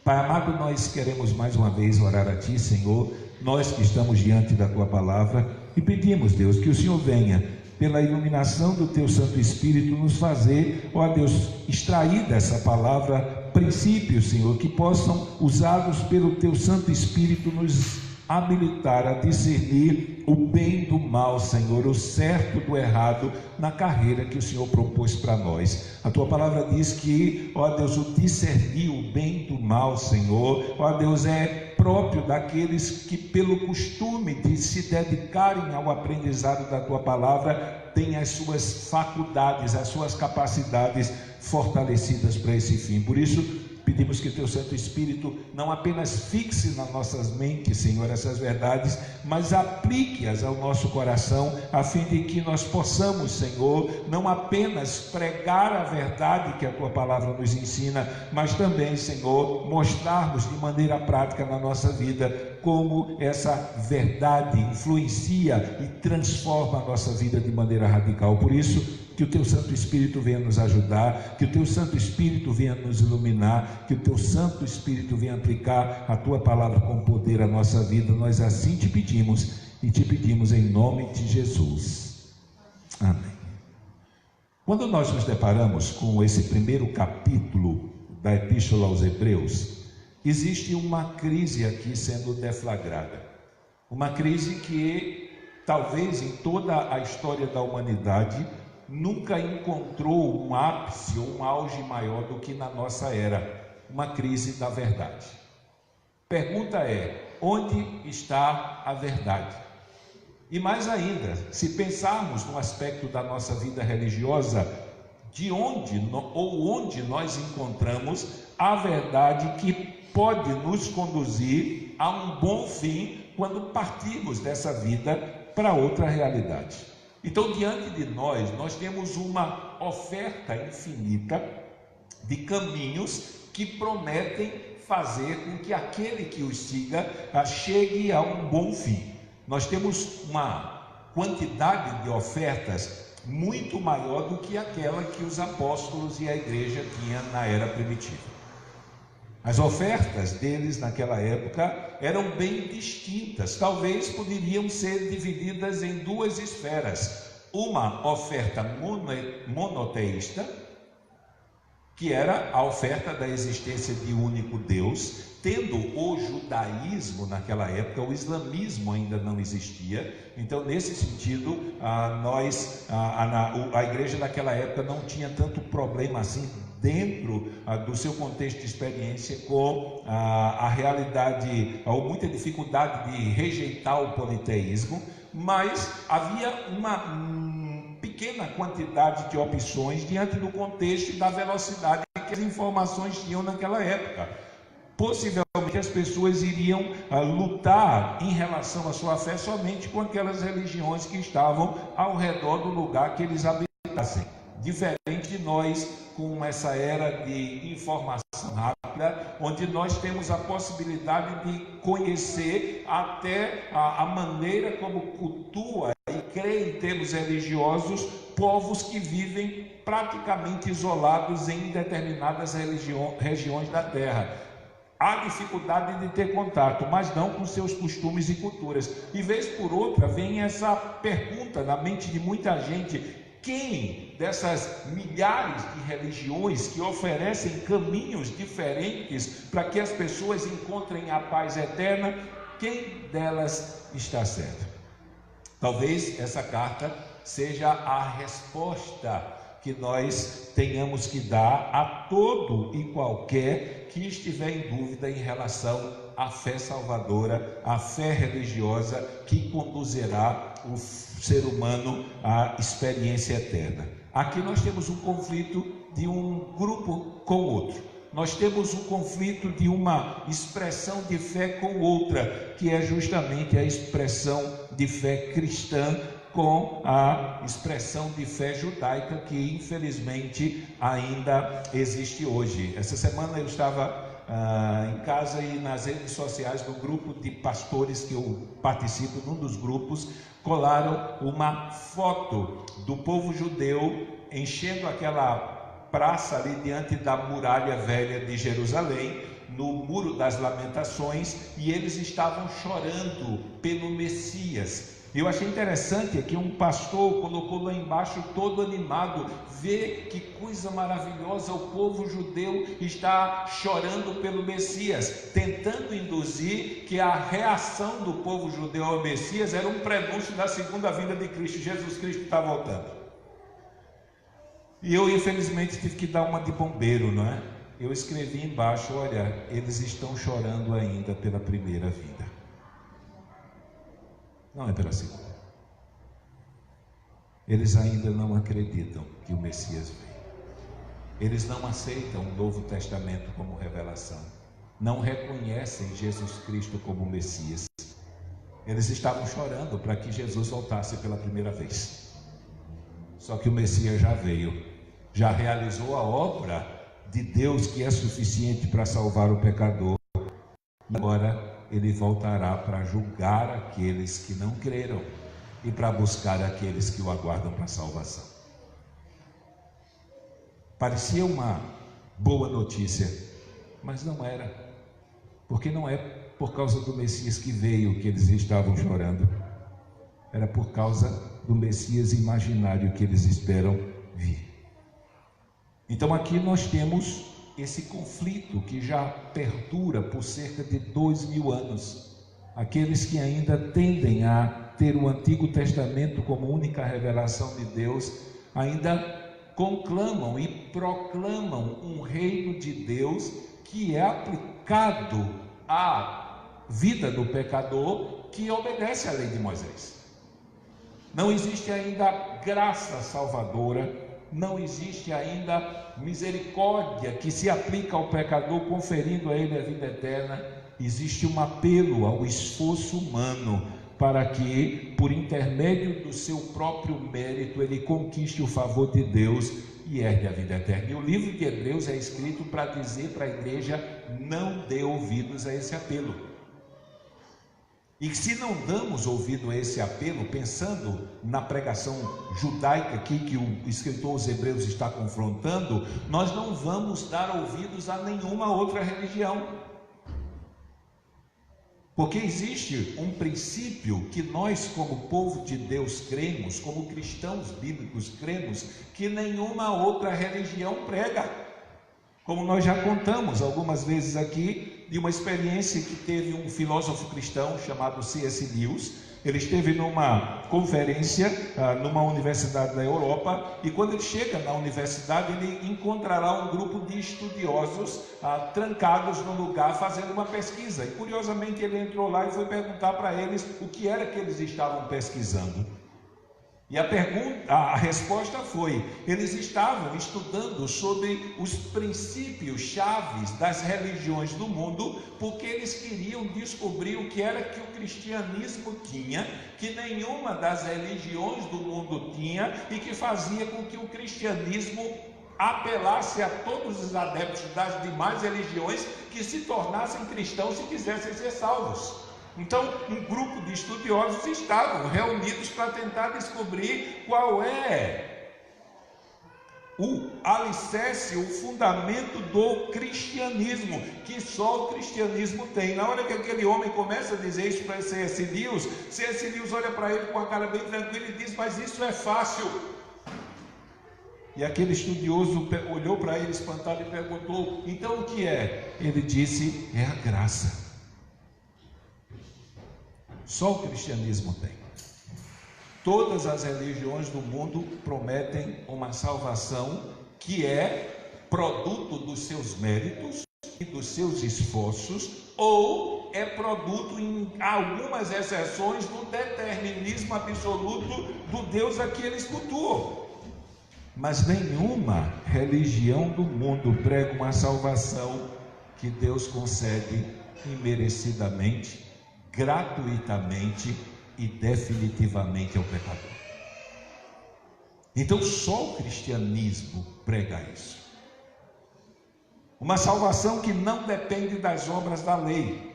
Pai amado, nós queremos mais uma vez orar a Ti, Senhor, nós que estamos diante da Tua palavra, e pedimos, Deus, que o Senhor venha, pela iluminação do Teu Santo Espírito, nos fazer, ó Deus, extrair dessa palavra princípios, Senhor, que possam, usados pelo Teu Santo Espírito, nos habilitar a discernir o bem do mal, Senhor, o certo do errado na carreira que o Senhor propôs para nós. A Tua palavra diz que, ó Deus, o discernir o bem do mal, Senhor, ó Deus, é próprio daqueles que, pelo costume de se dedicarem ao aprendizado da Tua palavra, têm as suas faculdades, as suas capacidades fortalecidas para esse fim. Por isso, pedimos que Teu Santo Espírito não apenas fixe nas nossas mentes, Senhor, essas verdades, mas aplique-as ao nosso coração, a fim de que nós possamos, Senhor, não apenas pregar a verdade que a Tua palavra nos ensina, mas também, Senhor, mostrarmos de maneira prática na nossa vida como essa verdade influencia e transforma a nossa vida de maneira radical. Por isso, que o Teu Santo Espírito venha nos ajudar, que o Teu Santo Espírito venha nos iluminar, que o Teu Santo Espírito venha aplicar a Tua palavra com poder à nossa vida. Nós assim te pedimos, e te pedimos em nome de Jesus. Amém. Quando nós nos deparamos com esse primeiro capítulo da Epístola aos Hebreus, existe uma crise aqui sendo deflagrada. Uma crise que talvez em toda a história da humanidade nunca encontrou um ápice ou um auge maior do que na nossa era, uma crise da verdade. Pergunta é: onde está a verdade? E mais ainda, se pensarmos no aspecto da nossa vida religiosa, de onde nós encontramos a verdade que pode nos conduzir a um bom fim quando partirmos dessa vida para outra realidade? Então, diante de nós temos uma oferta infinita de caminhos que prometem fazer com que aquele que os siga chegue a um bom fim. Nós temos uma quantidade de ofertas muito maior do que aquela que os apóstolos e a igreja tinham na era primitiva. As ofertas deles naquela época eram bem distintas, talvez poderiam ser divididas em duas esferas. Uma oferta monoteísta, que era a oferta da existência de único Deus, tendo o judaísmo naquela época, o islamismo ainda não existia. Então, nesse sentido, a igreja naquela época não tinha tanto problema assim dentro do seu contexto de experiência com a realidade, ou muita dificuldade de rejeitar o politeísmo, mas havia uma pequena quantidade de opções diante do contexto e da velocidade que as informações tinham naquela época. Possivelmente as pessoas iriam lutar em relação à sua fé somente com aquelas religiões que estavam ao redor do lugar que eles habitassem. Diferente de nós, com essa era de informação rápida, onde nós temos a possibilidade de conhecer até a maneira como cultua e crê em termos religiosos povos que vivem praticamente isolados em determinadas regiões da terra. Há dificuldade de ter contato, mas não com seus costumes e culturas. E vez por outra vem essa pergunta na mente de muita gente: Quem dessas milhares de religiões que oferecem caminhos diferentes para que as pessoas encontrem a paz eterna, quem delas está certo? Talvez essa carta seja a resposta que nós tenhamos que dar a todo e qualquer que estiver em dúvida em relação à fé salvadora, à fé religiosa que conduzirá o ser humano à experiência eterna. Aqui nós temos um conflito de um grupo com outro. Nós temos um conflito de uma expressão de fé com outra, que é justamente a expressão de fé cristã com a expressão de fé judaica que infelizmente ainda existe hoje. Essa semana eu estava em casa e nas redes sociais, no grupo de pastores que eu participo, num dos grupos, colaram uma foto do povo judeu enchendo aquela praça ali diante da muralha velha de Jerusalém, no Muro das Lamentações, e eles estavam chorando pelo Messias. Eu achei interessante que um pastor colocou lá embaixo, todo animado, vê que coisa maravilhosa, o povo judeu está chorando pelo Messias, tentando induzir que a reação do povo judeu ao Messias era um prenúncio da segunda vinda de Cristo. Jesus Cristo está voltando. E eu infelizmente tive que dar uma de bombeiro, não é? Eu escrevi embaixo: olha, eles estão chorando ainda pela primeira vinda, não é pela segunda. Eles ainda não acreditam que o Messias veio. Eles não aceitam o Novo Testamento como revelação. Não reconhecem Jesus Cristo como Messias. Eles estavam chorando para que Jesus voltasse pela primeira vez. Só que o Messias já veio, já realizou a obra de Deus que é suficiente para salvar o pecador. E agora ele voltará para julgar aqueles que não creram e para buscar aqueles que o aguardam para a salvação. Parecia uma boa notícia, mas não era, porque não é por causa do Messias que veio que eles estavam chorando, era por causa do Messias imaginário que eles esperam vir. Então aqui nós temos esse conflito que já perdura por cerca de 2000 anos. Aqueles que ainda tendem a ter o Antigo Testamento como única revelação de Deus, ainda conclamam e proclamam um reino de Deus que é aplicado à vida do pecador que obedece à lei de Moisés. Não existe ainda graça salvadora, não existe ainda misericórdia que se aplica ao pecador, conferindo a ele a vida eterna. Existe um apelo ao esforço humano para que, por intermédio do seu próprio mérito, ele conquiste o favor de Deus e herde a vida eterna. E o livro de Hebreus é escrito para dizer para a igreja: não dê ouvidos a esse apelo. E se não damos ouvido a esse apelo, pensando na pregação judaica aqui que o escritor aos Hebreus está confrontando, nós não vamos dar ouvidos a nenhuma outra religião. Porque existe um princípio que nós, como povo de Deus, cremos, como cristãos bíblicos cremos, que nenhuma outra religião prega. Como nós já contamos algumas vezes aqui, de uma experiência que teve um filósofo cristão chamado C.S. Lewis. Ele esteve numa conferência numa universidade da Europa, e quando ele chega na universidade, ele encontrará um grupo de estudiosos trancados no lugar fazendo uma pesquisa. E curiosamente ele entrou lá e foi perguntar para eles o que era que eles estavam pesquisando. E a resposta foi: eles estavam estudando sobre os princípios chaves das religiões do mundo, porque eles queriam descobrir o que era que o cristianismo tinha, que nenhuma das religiões do mundo tinha, e que fazia com que o cristianismo apelasse a todos os adeptos das demais religiões que se tornassem cristãos se quisessem ser salvos. Então, um grupo de estudiosos estavam reunidos para tentar descobrir qual é o alicerce, o fundamento do cristianismo, que só o cristianismo tem. Na hora que aquele homem começa a dizer isso para C.S. Lewis, C.S. Lewis olha para ele com a cara bem tranquila e diz: mas isso é fácil. E aquele estudioso olhou para ele espantado e perguntou: então o que é? Ele disse: é a graça. Só o cristianismo tem. Todas as religiões do mundo prometem uma salvação que é produto dos seus méritos e dos seus esforços, ou é produto, em algumas exceções, do determinismo absoluto do Deus a que eles cultuam. Mas nenhuma religião do mundo prega uma salvação que Deus concede imerecidamente, gratuitamente e definitivamente ao pecador. Então só o cristianismo prega isso. Uma salvação que não depende das obras da lei,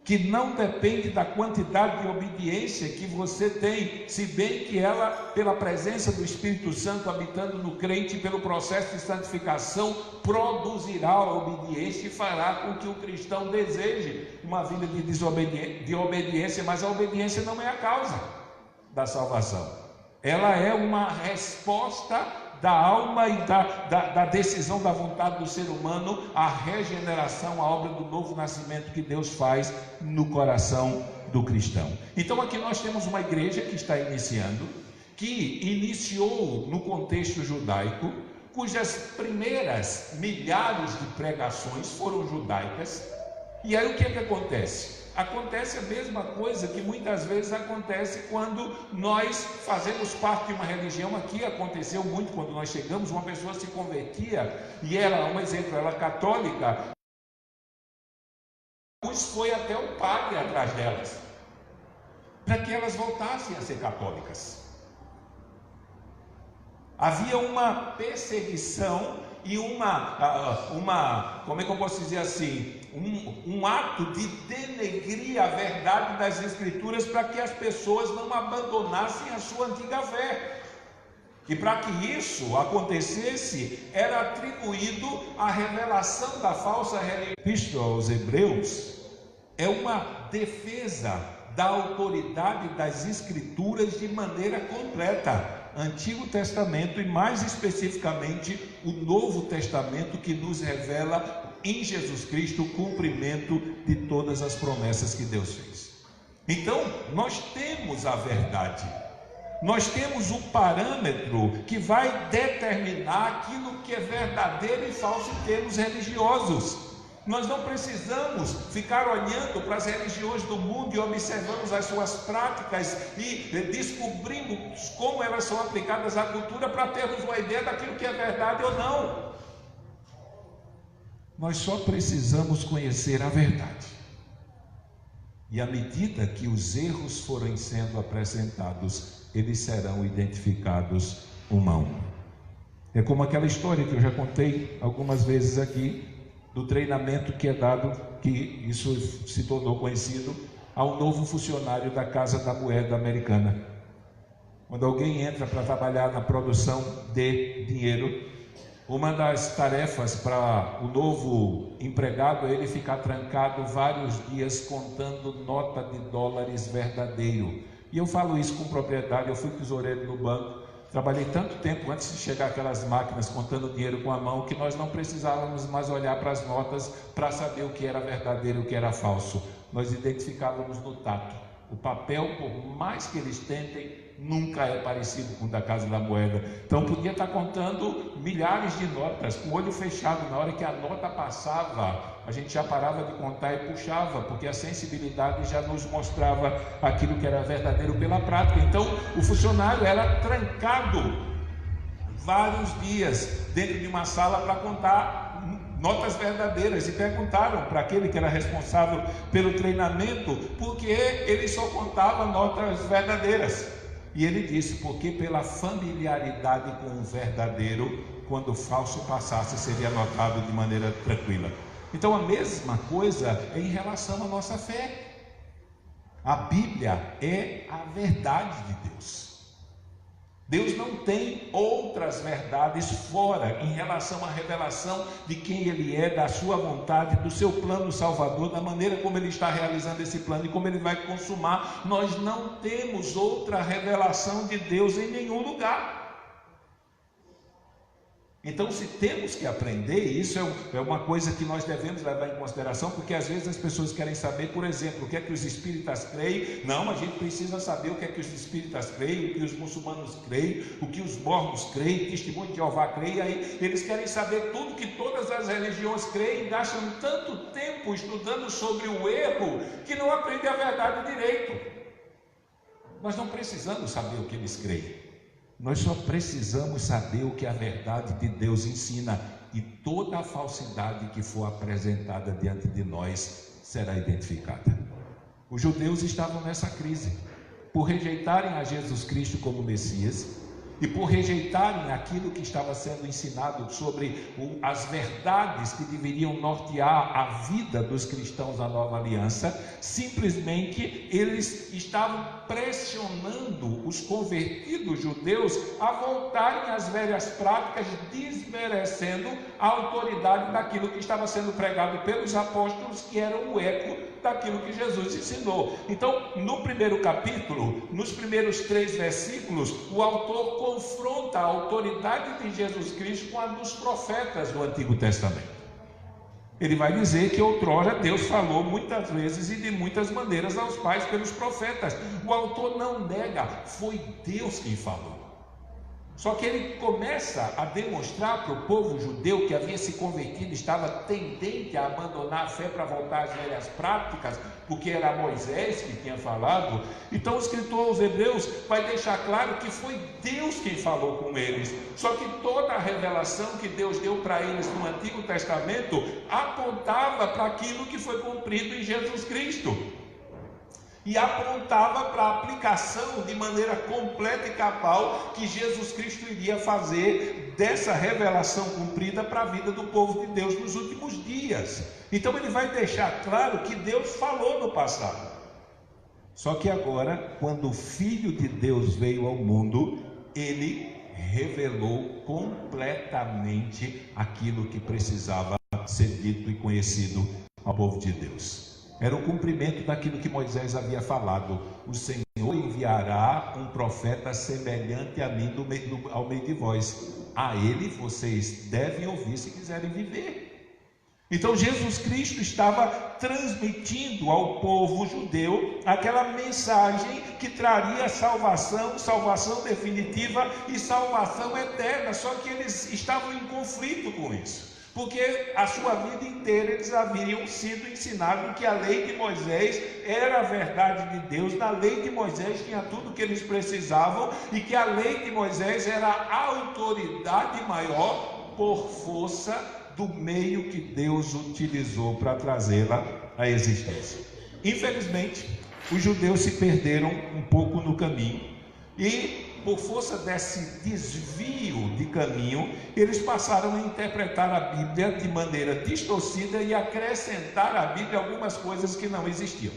que não depende da quantidade de obediência que você tem, se bem que ela, pela presença do Espírito Santo habitando no crente, pelo processo de santificação, produzirá a obediência e fará com que o cristão deseje uma vida de obediência, mas a obediência não é a causa da salvação. Ela é uma resposta da alma e da decisão da vontade do ser humano, a regeneração, a obra do novo nascimento que Deus faz no coração do cristão. Então aqui nós temos uma igreja que está iniciando, que iniciou no contexto judaico, cujas primeiras milhares de pregações foram judaicas. E aí o que é que acontece? Acontece a mesma coisa que muitas vezes acontece quando nós fazemos parte de uma religião. Aqui aconteceu muito quando nós chegamos, uma pessoa se convertia e era, um exemplo, ela católica, pois foi até o padre atrás delas, para que elas voltassem a ser católicas. Havia uma perseguição e como é que eu posso dizer assim, um ato de denegrir a verdade das Escrituras, para que as pessoas não abandonassem a sua antiga fé. E para que isso acontecesse, era atribuído a revelação da falsa religião. A Epístola aos Hebreus é uma defesa da autoridade das Escrituras de maneira completa. Antigo Testamento e mais especificamente o Novo Testamento, que nos revela em Jesus Cristo o cumprimento de todas as promessas que Deus fez. Então nós temos a verdade, nós temos o parâmetro que vai determinar aquilo que é verdadeiro e falso em termos religiosos. Nós não precisamos ficar olhando para as religiões do mundo e observamos as suas práticas e descobrimos como elas são aplicadas à cultura para termos uma ideia daquilo que é verdade ou não. Nós só precisamos conhecer a verdade. E à medida que os erros forem sendo apresentados, eles serão identificados um a um. É como aquela história que eu já contei algumas vezes aqui, do treinamento que é dado, que isso se tornou conhecido, ao novo funcionário da Casa da Moeda Americana. Quando alguém entra para trabalhar na produção de dinheiro, uma das tarefas para o novo empregado é ele ficar trancado vários dias contando nota de dólares verdadeiro. E eu falo isso com propriedade. Eu fui tesoureiro no banco, trabalhei tanto tempo antes de chegar aquelas máquinas contando dinheiro com a mão, que nós não precisávamos mais olhar para as notas para saber o que era verdadeiro e o que era falso. Nós identificávamos no tato. O papel, por mais que eles tentem, nunca é parecido com o da Casa da Moeda. Então podia estar contando milhares de notas com o olho fechado. Na hora que a nota passava, a gente já parava de contar e puxava, porque a sensibilidade já nos mostrava aquilo que era verdadeiro pela prática. Então o funcionário era trancado vários dias dentro de uma sala para contar notas verdadeiras, e perguntaram para aquele que era responsável pelo treinamento por que ele só contava notas verdadeiras. E ele disse: porque pela familiaridade com o verdadeiro, quando o falso passasse, seria notado de maneira tranquila. Então a mesma coisa é em relação à nossa fé. A Bíblia é a verdade de Deus. Deus não tem outras verdades fora em relação à revelação de quem Ele é, da sua vontade, do seu plano salvador, da maneira como Ele está realizando esse plano e como Ele vai consumar. Nós não temos outra revelação de Deus em nenhum lugar. Então, se temos que aprender, isso é uma coisa que nós devemos levar em consideração, porque às vezes as pessoas querem saber, por exemplo, o que é que os espíritas creem. Não, a gente precisa saber o que é que os espíritas creem, o que os muçulmanos creem, o que os mormons creem, o testemunho de Jeová creem. E aí eles querem saber tudo que todas as religiões creem, gastam tanto tempo estudando sobre o erro, que não aprendem a verdade direito. Nós não precisamos saber o que eles creem. Nós só precisamos saber o que a verdade de Deus ensina, e toda a falsidade que for apresentada diante de nós será identificada. Os judeus estavam nessa crise, por rejeitarem a Jesus Cristo como Messias, e por rejeitarem aquilo que estava sendo ensinado sobre as verdades que deveriam nortear a vida dos cristãos na nova aliança. Simplesmente eles estavam pressionando os convertidos judeus a voltarem às velhas práticas, desmerecendo a autoridade daquilo que estava sendo pregado pelos apóstolos, que era o eco daquilo que Jesus ensinou. Então, no primeiro capítulo, nos primeiros 3 versículos, o autor confronta a autoridade de Jesus Cristo com a dos profetas do Antigo Testamento. Ele vai dizer que outrora Deus falou muitas vezes e de muitas maneiras aos pais pelos profetas. O autor não nega, foi Deus quem falou. Só que ele começa a demonstrar para o povo judeu que havia se convertido, estava tendente a abandonar a fé para voltar às velhas práticas, porque era Moisés que tinha falado. Então o escritor aos Hebreus vai deixar claro que foi Deus quem falou com eles. Só que toda a revelação que Deus deu para eles no Antigo Testamento apontava para aquilo que foi cumprido em Jesus Cristo, e apontava para a aplicação de maneira completa e cabal que Jesus Cristo iria fazer dessa revelação cumprida para a vida do povo de Deus nos últimos dias. Então ele vai deixar claro que Deus falou no passado. Só que agora, quando o Filho de Deus veio ao mundo, ele revelou completamente aquilo que precisava ser dito e conhecido ao povo de Deus. Era o cumprimento daquilo que Moisés havia falado: o Senhor enviará um profeta semelhante a mim ao meio de vós. A ele vocês devem ouvir se quiserem viver. Então Jesus Cristo estava transmitindo ao povo judeu aquela mensagem que traria salvação, salvação definitiva e salvação eterna. Só que eles estavam em conflito com isso, porque a sua vida inteira eles haviam sido ensinados que a lei de Moisés era a verdade de Deus. Na lei de Moisés tinha tudo o que eles precisavam, e que a lei de Moisés era a autoridade maior por força do meio que Deus utilizou para trazê-la à existência. Infelizmente, os judeus se perderam um pouco no caminho, e por força desse desvio de caminho, eles passaram a interpretar a Bíblia de maneira distorcida e acrescentar à Bíblia algumas coisas que não existiam.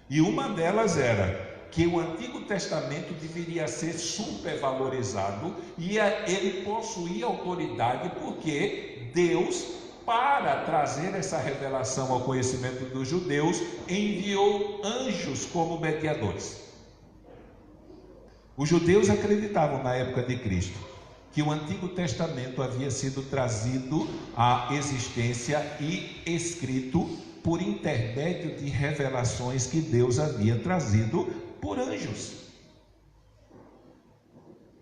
E uma delas era que o Antigo Testamento deveria ser supervalorizado, e ele possuía autoridade porque Deus, para trazer essa revelação ao conhecimento dos judeus, enviou anjos como mediadores. Os judeus acreditavam na época de Cristo que o Antigo Testamento havia sido trazido à existência e escrito por intermédio de revelações que Deus havia trazido por anjos.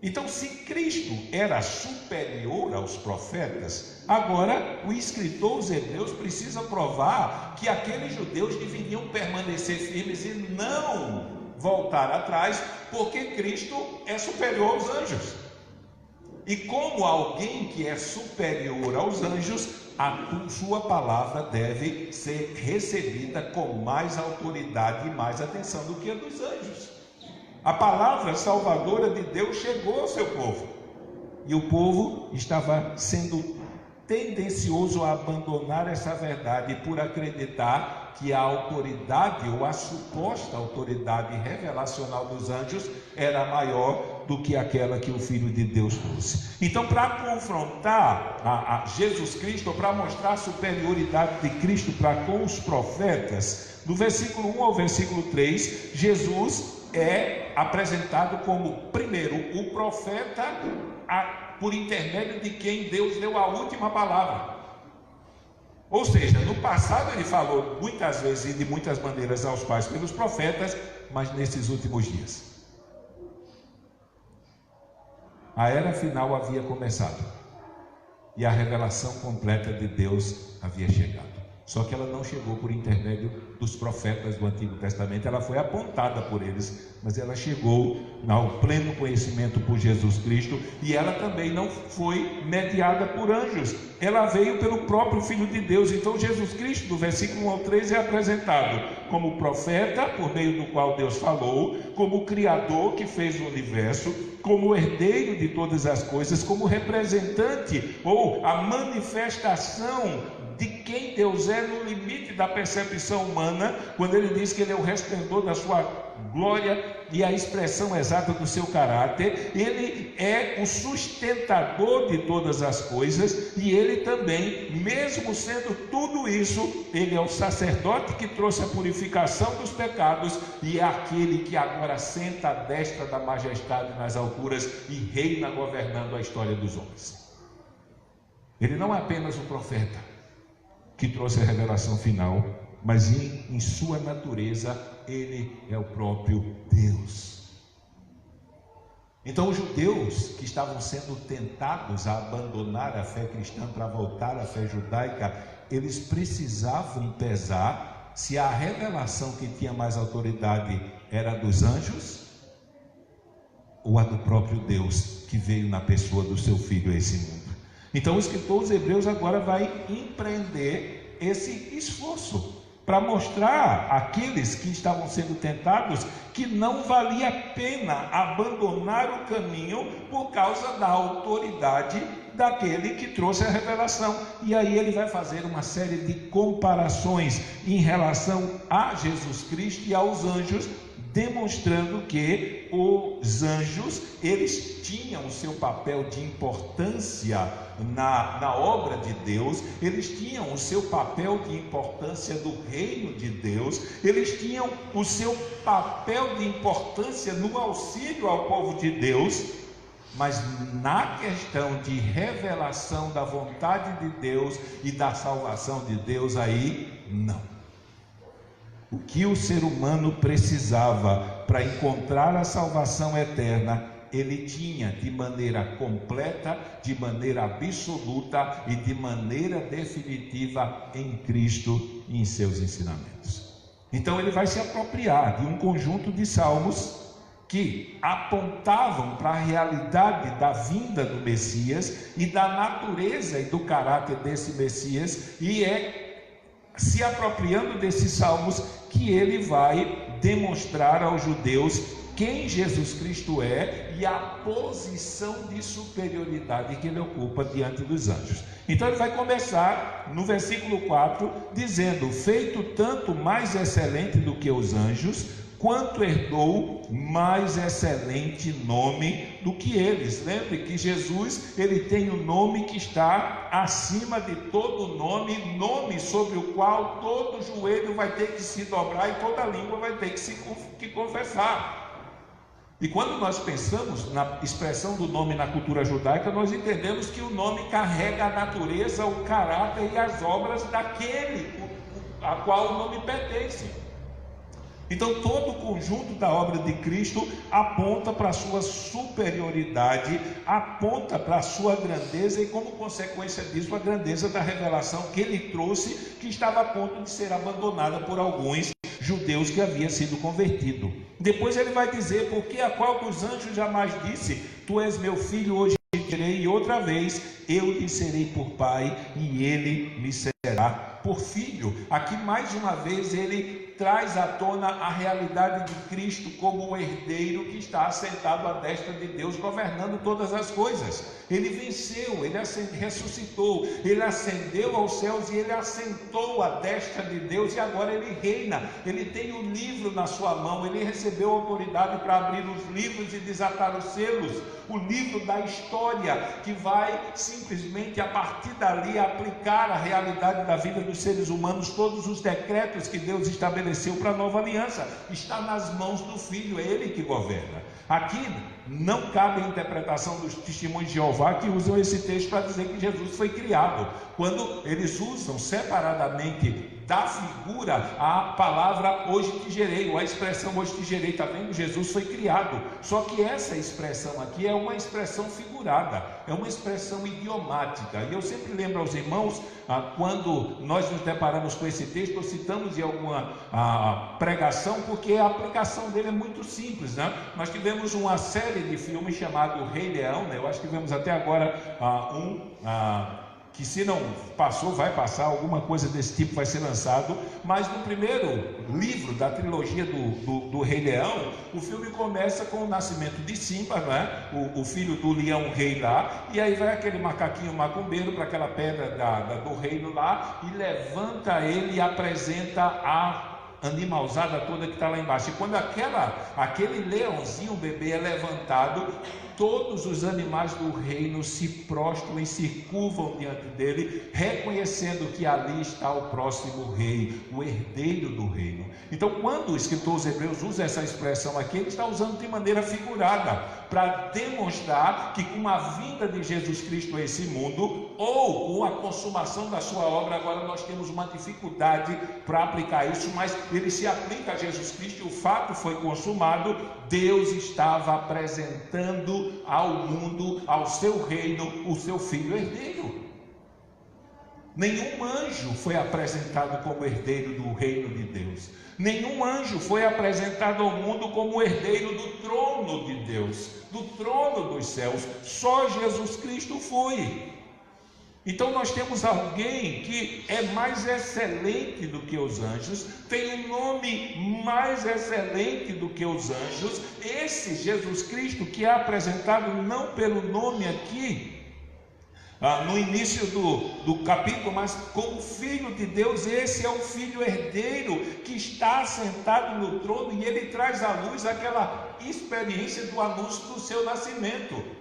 Então, se Cristo era superior aos profetas, agora o escritor aos Hebreus precisa provar que aqueles judeus deveriam permanecer firmes e não voltar atrás, porque Cristo é superior aos anjos. E como alguém que é superior aos anjos, a sua palavra deve ser recebida com mais autoridade e mais atenção do que a dos anjos. A palavra salvadora de Deus chegou ao seu povo, e o povo estava sendo tendencioso a abandonar essa verdade por acreditar que a autoridade ou a suposta autoridade revelacional dos anjos era maior do que aquela que o Filho de Deus trouxe. Então, para confrontar a Jesus Cristo, para mostrar a superioridade de Cristo para com os profetas, do versículo 1 ao versículo 3, Jesus é apresentado como, primeiro, o profeta por intermédio de quem Deus deu a última palavra. Ou seja, no passado ele falou muitas vezes e de muitas maneiras aos pais pelos profetas, mas nesses últimos dias a era final havia começado e a revelação completa de Deus havia chegado. Só que ela não chegou por intermédio dos profetas do Antigo Testamento, ela foi apontada por eles, mas ela chegou ao pleno conhecimento por Jesus Cristo, e ela também não foi mediada por anjos, ela veio pelo próprio Filho de Deus. Então Jesus Cristo, do versículo 1 ao 3, é apresentado como profeta, por meio do qual Deus falou, como Criador que fez o universo, como herdeiro de todas as coisas, como representante ou a manifestação de quem Deus é no limite da percepção humana, quando ele diz que ele é o resplendor da sua glória e a expressão exata do seu caráter. Ele é o sustentador de todas as coisas, e ele também, mesmo sendo tudo isso, ele é o sacerdote que trouxe a purificação dos pecados, e é aquele que agora senta à destra da majestade nas alturas e reina governando a história dos homens. Ele não é apenas um profeta que trouxe a revelação final, mas em sua natureza ele é o próprio Deus. Então os judeus que estavam sendo tentados a abandonar a fé cristã para voltar à fé judaica, eles precisavam pesar se a revelação que tinha mais autoridade era a dos anjos ou a do próprio Deus que veio na pessoa do seu Filho a esse mundo. Então o escritor aos Hebreus agora vai empreender esse esforço para mostrar àqueles que estavam sendo tentados que não valia a pena abandonar o caminho por causa da autoridade daquele que trouxe a revelação. E aí ele vai fazer uma série de comparações em relação a Jesus Cristo e aos anjos, demonstrando que os anjos, eles tinham o seu papel de importância na obra de Deus, eles tinham o seu papel de importância do reino de Deus, eles tinham o seu papel de importância no auxílio ao povo de Deus, mas na questão de revelação da vontade de Deus e da salvação de Deus, aí não. O que o ser humano precisava para encontrar a salvação eterna, ele tinha de maneira completa, de maneira absoluta e de maneira definitiva em Cristo e em seus ensinamentos. Então ele vai se apropriar de um conjunto de salmos que apontavam para a realidade da vinda do Messias e da natureza e do caráter desse Messias, e é se apropriando desses salmos que ele vai demonstrar aos judeus quem Jesus Cristo é e a posição de superioridade que ele ocupa diante dos anjos. Então ele vai começar no versículo 4 dizendo: feito tanto mais excelente do que os anjos, quanto herdou mais excelente nome do que eles. Lembre que Jesus, ele tem um nome que está acima de todo nome, nome sobre o qual todo joelho vai ter que se dobrar e toda língua vai ter que confessar. E quando nós pensamos na expressão do nome na cultura judaica, nós entendemos que o nome carrega a natureza, o caráter e as obras daquele a qual o nome pertence. Então todo o conjunto da obra de Cristo aponta para a sua superioridade, aponta para a sua grandeza, e como consequência disso, a grandeza da revelação que ele trouxe, que estava a ponto de ser abandonada por alguns judeus que havia sido convertido. Depois ele vai dizer: porque a qual dos anjos jamais disse: tu és meu filho, hoje te gerei, e outra vez eu lhe serei por pai e ele me será por filho. Aqui mais uma vez ele traz à tona a realidade de Cristo como o herdeiro que está assentado à destra de Deus, governando todas as coisas. Ele venceu, ele ressuscitou, ele ascendeu aos céus e ele assentou à destra de Deus, e agora ele reina. Ele tem o livro na sua mão, ele recebeu autoridade para abrir os livros e desatar os selos, o livro da história, que vai simplesmente a partir dali aplicar a realidade da vida dos seres humanos. Todos os decretos que Deus estabeleceu para a nova aliança está nas mãos do Filho, é ele que governa. Aqui não cabe a interpretação dos testemunhos de Jeová que usam esse texto para dizer que Jesus foi criado, quando eles usam separadamente da figura a palavra hoje te gerei, ou a expressão hoje te gerei. Está vendo? Jesus foi criado. Só que essa expressão aqui é uma expressão figurada, é uma expressão idiomática. E eu sempre lembro aos irmãos, quando nós nos deparamos com esse texto, ou citamos em alguma pregação, porque a aplicação dele é muito simples, né? Nós tivemos uma série de filmes chamado Rei Leão, né? Eu acho que tivemos até agora que se não passou, vai passar, alguma coisa desse tipo vai ser lançado. Mas no primeiro livro da trilogia do Rei Leão, o filme começa com o nascimento de Simba, né? o filho do leão rei lá, e aí vai aquele macaquinho macumbeiro para aquela pedra do reino lá, e levanta ele e apresenta a animalzada toda que está lá embaixo. E quando aquele leãozinho bebê é levantado, todos os animais do reino se prostram e se curvam diante dele, reconhecendo que ali está o próximo rei, o herdeiro do reino. Então, quando o escritor aos Hebreus usa essa expressão aqui, ele está usando de maneira figurada, para demonstrar que com a vinda de Jesus Cristo a esse mundo, ou com a consumação da sua obra, agora nós temos uma dificuldade para aplicar isso, mas ele se aplica a Jesus Cristo, e o fato foi consumado. Deus estava apresentando ao mundo, ao seu reino, o seu filho herdeiro. Nenhum anjo foi apresentado como herdeiro do reino de Deus. Nenhum anjo foi apresentado ao mundo como herdeiro do trono de Deus, do trono dos céus. Só Jesus Cristo foi. Então nós temos alguém que é mais excelente do que os anjos, tem um nome mais excelente do que os anjos. Esse Jesus Cristo que é apresentado não pelo nome aqui, no início do capítulo, mas como Filho de Deus. Esse é o Filho herdeiro que está sentado no trono, e ele traz à luz aquela experiência do anúncio do seu nascimento.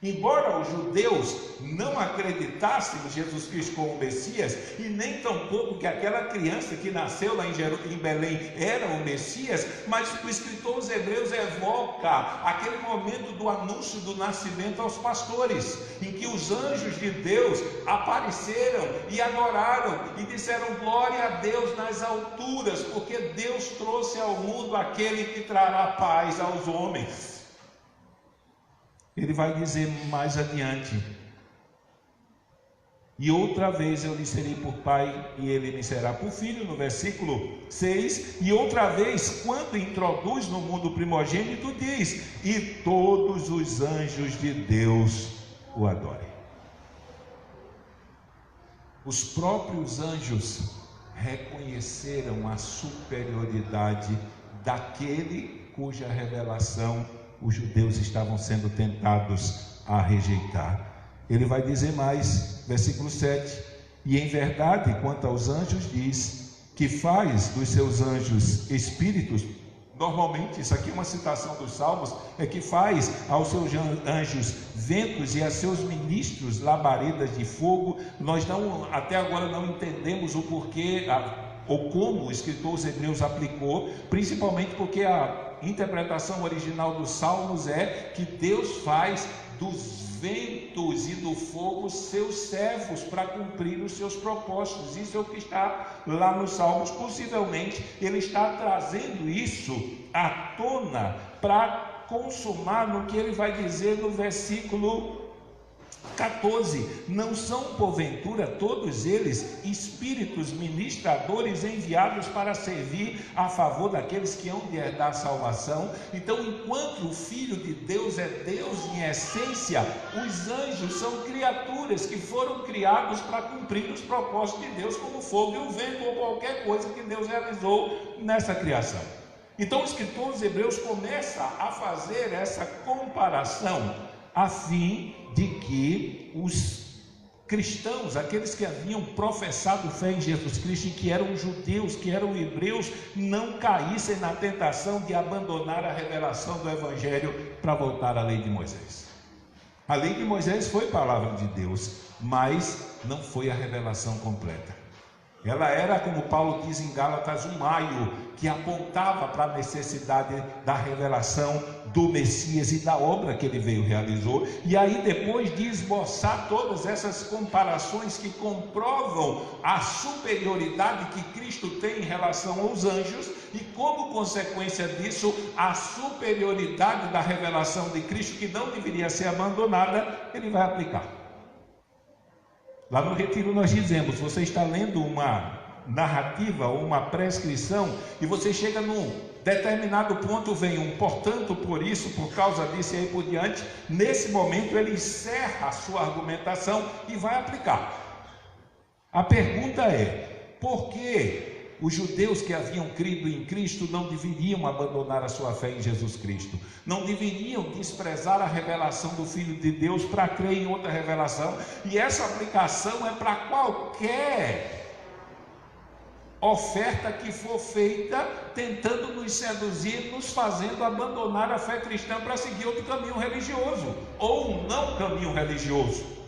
Embora os judeus não acreditassem em Jesus Cristo como Messias, e nem tampouco que aquela criança que nasceu lá em Belém era o Messias, mas o escritor aos Hebreus evoca aquele momento do anúncio do nascimento aos pastores, em que os anjos de Deus apareceram e adoraram e disseram glória a Deus nas alturas, porque Deus trouxe ao mundo aquele que trará paz aos homens. Ele vai dizer mais adiante: e outra vez eu lhe serei por pai e ele me será por filho, no versículo 6. E outra vez, quando introduz no mundo primogênito, diz: e todos os anjos de Deus o adorem. Os próprios anjos reconheceram a superioridade daquele cuja revelação os judeus estavam sendo tentados a rejeitar. Ele vai dizer mais, versículo 7: e em verdade, quanto aos anjos, diz que faz dos seus anjos espíritos. Normalmente, isso aqui é uma citação dos Salmos, é que faz aos seus anjos ventos e a seus ministros labaredas de fogo. Nós até agora não entendemos o porquê ou como o escritor aos Hebreus aplicou, principalmente porque a interpretação original dos Salmos é que Deus faz dos ventos e do fogo seus servos para cumprir os seus propósitos. Isso é o que está lá nos Salmos. Possivelmente ele está trazendo isso à tona para consumar no que ele vai dizer no versículo 14: não são porventura todos eles espíritos ministradores enviados para servir a favor daqueles que hão de herdar a salvação? Então, enquanto o Filho de Deus é Deus em essência, os anjos são criaturas que foram criados para cumprir os propósitos de Deus, como o fogo e o vento, ou qualquer coisa que Deus realizou nessa criação. Então o escritor aos Hebreus começa a fazer essa comparação, a fim de que os cristãos, aqueles que haviam professado fé em Jesus Cristo, e que eram judeus, que eram hebreus, não caíssem na tentação de abandonar a revelação do Evangelho para voltar à lei de Moisés. A lei de Moisés foi palavra de Deus, mas não foi a revelação completa. Ela era, como Paulo diz em Gálatas, um aio que apontava para a necessidade da revelação do Messias e da obra que ele veio realizou. E aí, depois de esboçar todas essas comparações que comprovam a superioridade que Cristo tem em relação aos anjos, e como consequência disso, a superioridade da revelação de Cristo, que não deveria ser abandonada, ele vai aplicar. Lá no retiro nós dizemos, você está lendo uma narrativa ou uma prescrição e você chega num determinado ponto, vem um portanto, por isso, por causa disso e aí por diante. Nesse momento ele encerra a sua argumentação e vai aplicar. A pergunta é, por que os judeus que haviam crido em Cristo não deveriam abandonar a sua fé em Jesus Cristo? Não deveriam desprezar a revelação do Filho de Deus para crer em outra revelação? E essa aplicação é para qualquer oferta que for feita tentando nos seduzir, nos fazendo abandonar a fé cristã para seguir outro caminho religioso ou um não caminho religioso.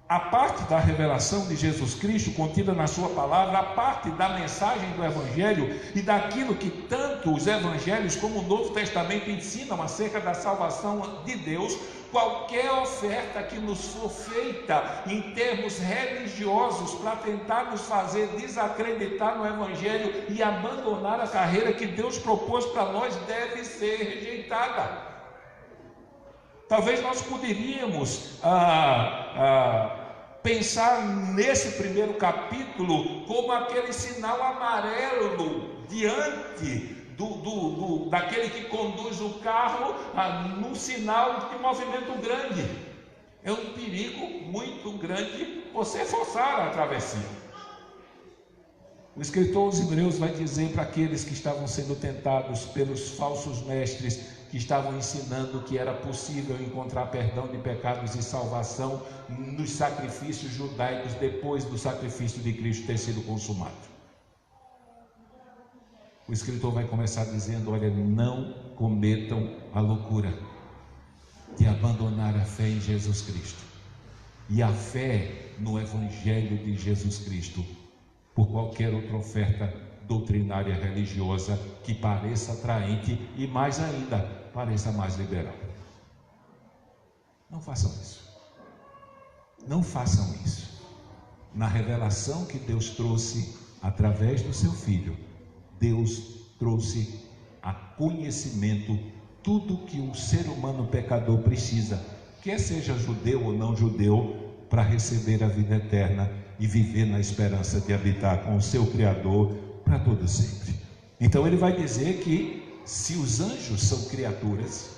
A parte da revelação de Jesus Cristo contida na sua palavra, a parte da mensagem do Evangelho e daquilo que tanto os Evangelhos como o Novo Testamento ensinam acerca da salvação de Deus, qualquer oferta que nos for feita em termos religiosos para tentar nos fazer desacreditar no Evangelho e abandonar a carreira que Deus propôs para nós deve ser rejeitada. Talvez nós poderíamos pensar nesse primeiro capítulo como aquele sinal amarelo diante daquele que conduz o carro num sinal de movimento grande. É um perigo muito grande você forçar a travessia. O escritor aos Hebreus vai dizer para aqueles que estavam sendo tentados pelos falsos mestres, que estavam ensinando que era possível encontrar perdão de pecados e salvação nos sacrifícios judaicos depois do sacrifício de Cristo ter sido consumado. O escritor vai começar dizendo, olha, não cometam a loucura de abandonar a fé em Jesus Cristo e a fé no Evangelho de Jesus Cristo por qualquer outra oferta doutrinária religiosa que pareça atraente e mais ainda, pareça mais liberal. Não façam isso. Não façam isso. Na revelação que Deus trouxe através do seu Filho, Deus trouxe a conhecimento tudo que um ser humano pecador precisa, quer seja judeu ou não judeu, para receber a vida eterna e viver na esperança de habitar com o seu Criador para todo sempre. Então ele vai dizer que se os anjos são criaturas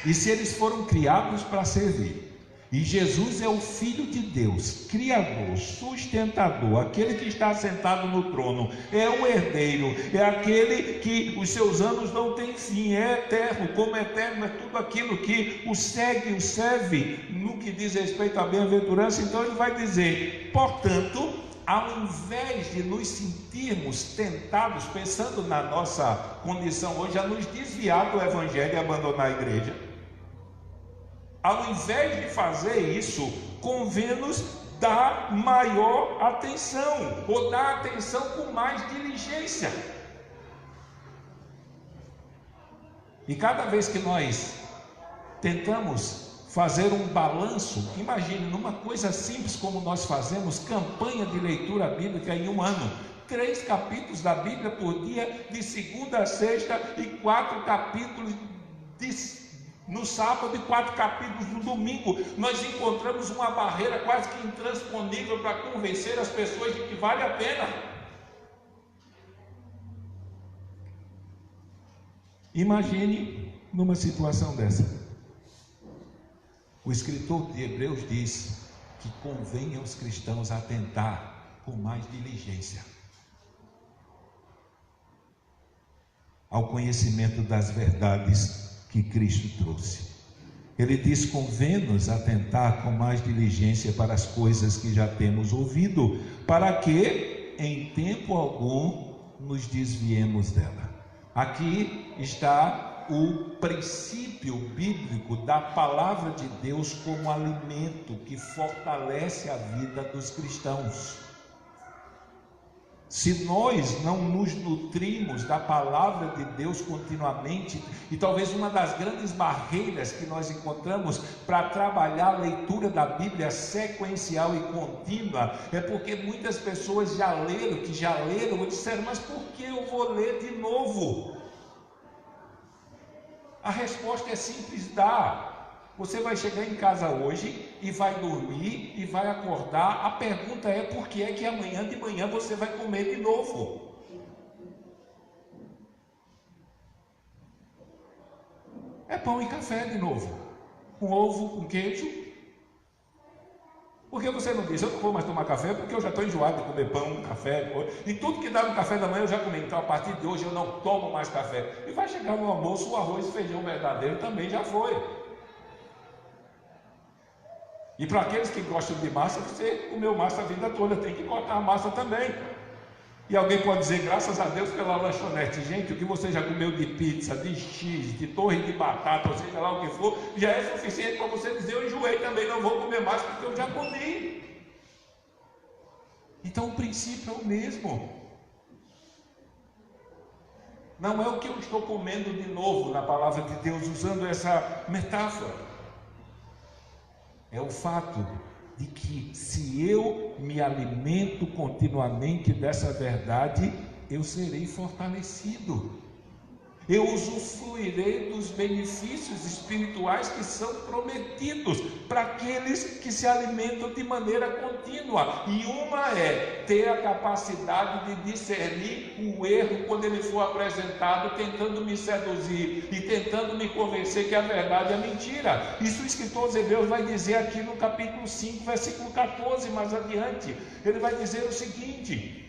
e se eles foram criados para servir, e Jesus é o Filho de Deus, Criador, sustentador, aquele que está sentado no trono, é o herdeiro, é aquele que os seus anos não têm fim, é eterno, como eterno é tudo aquilo que o segue, o serve, no que diz respeito à bem-aventurança. Então ele vai dizer, portanto, ao invés de nos sentirmos tentados, pensando na nossa condição hoje, a nos desviar do Evangelho e abandonar a igreja, ao invés de fazer isso, convém-nos dar maior atenção, ou dar atenção com mais diligência. E cada vez que nós tentamos fazer um balanço, imagine numa coisa simples como nós fazemos, campanha de leitura bíblica em um ano, 3 capítulos da Bíblia por dia, de segunda a sexta, e 4 capítulos no sábado e 4 capítulos no domingo. Nós encontramos uma barreira quase que intransponível para convencer as pessoas de que vale a pena. Imagine numa situação dessa. O escritor de Hebreus diz que convém aos cristãos atentar com mais diligência ao conhecimento das verdades que Cristo trouxe. Ele diz, convém-nos atentar com mais diligência para as coisas que já temos ouvido, para que em tempo algum nos desviemos dela. Aqui está o princípio bíblico da palavra de Deus como alimento que fortalece a vida dos cristãos. Se nós não nos nutrimos da palavra de Deus continuamente, e talvez uma das grandes barreiras que nós encontramos para trabalhar a leitura da Bíblia sequencial e contínua, é porque muitas pessoas já leram e disseram, mas por que eu vou ler de novo? A resposta é simples, Você vai chegar em casa hoje e vai dormir e vai acordar. A pergunta é por que é que amanhã de manhã você vai comer de novo? É pão e café de novo, com ovo, com queijo. Por que você não diz, eu não vou mais tomar café porque eu já estou enjoado de comer pão, café, e tudo que dá no café da manhã eu já comi, então a partir de hoje eu não tomo mais café. E vai chegar no almoço, o arroz e feijão verdadeiro também já foi. E para aqueles que gostam de massa, você comeu massa a vida toda, tem que cortar a massa também. E alguém pode dizer, graças a Deus pela lanchonete. Gente, o que você já comeu de pizza, de X, de torre de batata, ou seja lá o que for, já é suficiente para você dizer, eu enjoei também, não vou comer mais porque eu já comi. Então o princípio é o mesmo. Não é o que eu estou comendo de novo na palavra de Deus, usando essa metáfora. É o fato de que se eu me alimento continuamente dessa verdade, eu serei fortalecido. Eu usufruirei dos benefícios espirituais que são prometidos para aqueles que se alimentam de maneira contínua. E uma é ter a capacidade de discernir o erro quando ele for apresentado, tentando me seduzir e tentando me convencer que a verdade é mentira. Isso o escritor aos Hebreus vai dizer aqui no capítulo 5, versículo 14, mais adiante. Ele vai dizer o seguinte...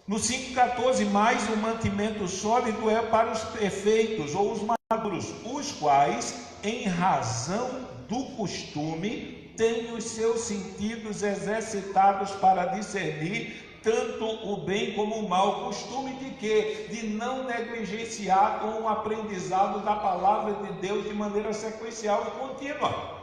No 5,14, mais o mantimento sólido é para os perfeitos ou os maduros, os quais, em razão do costume, têm os seus sentidos exercitados para discernir tanto o bem como o mal. Costume de quê? De não negligenciar com o aprendizado da palavra de Deus de maneira sequencial e contínua.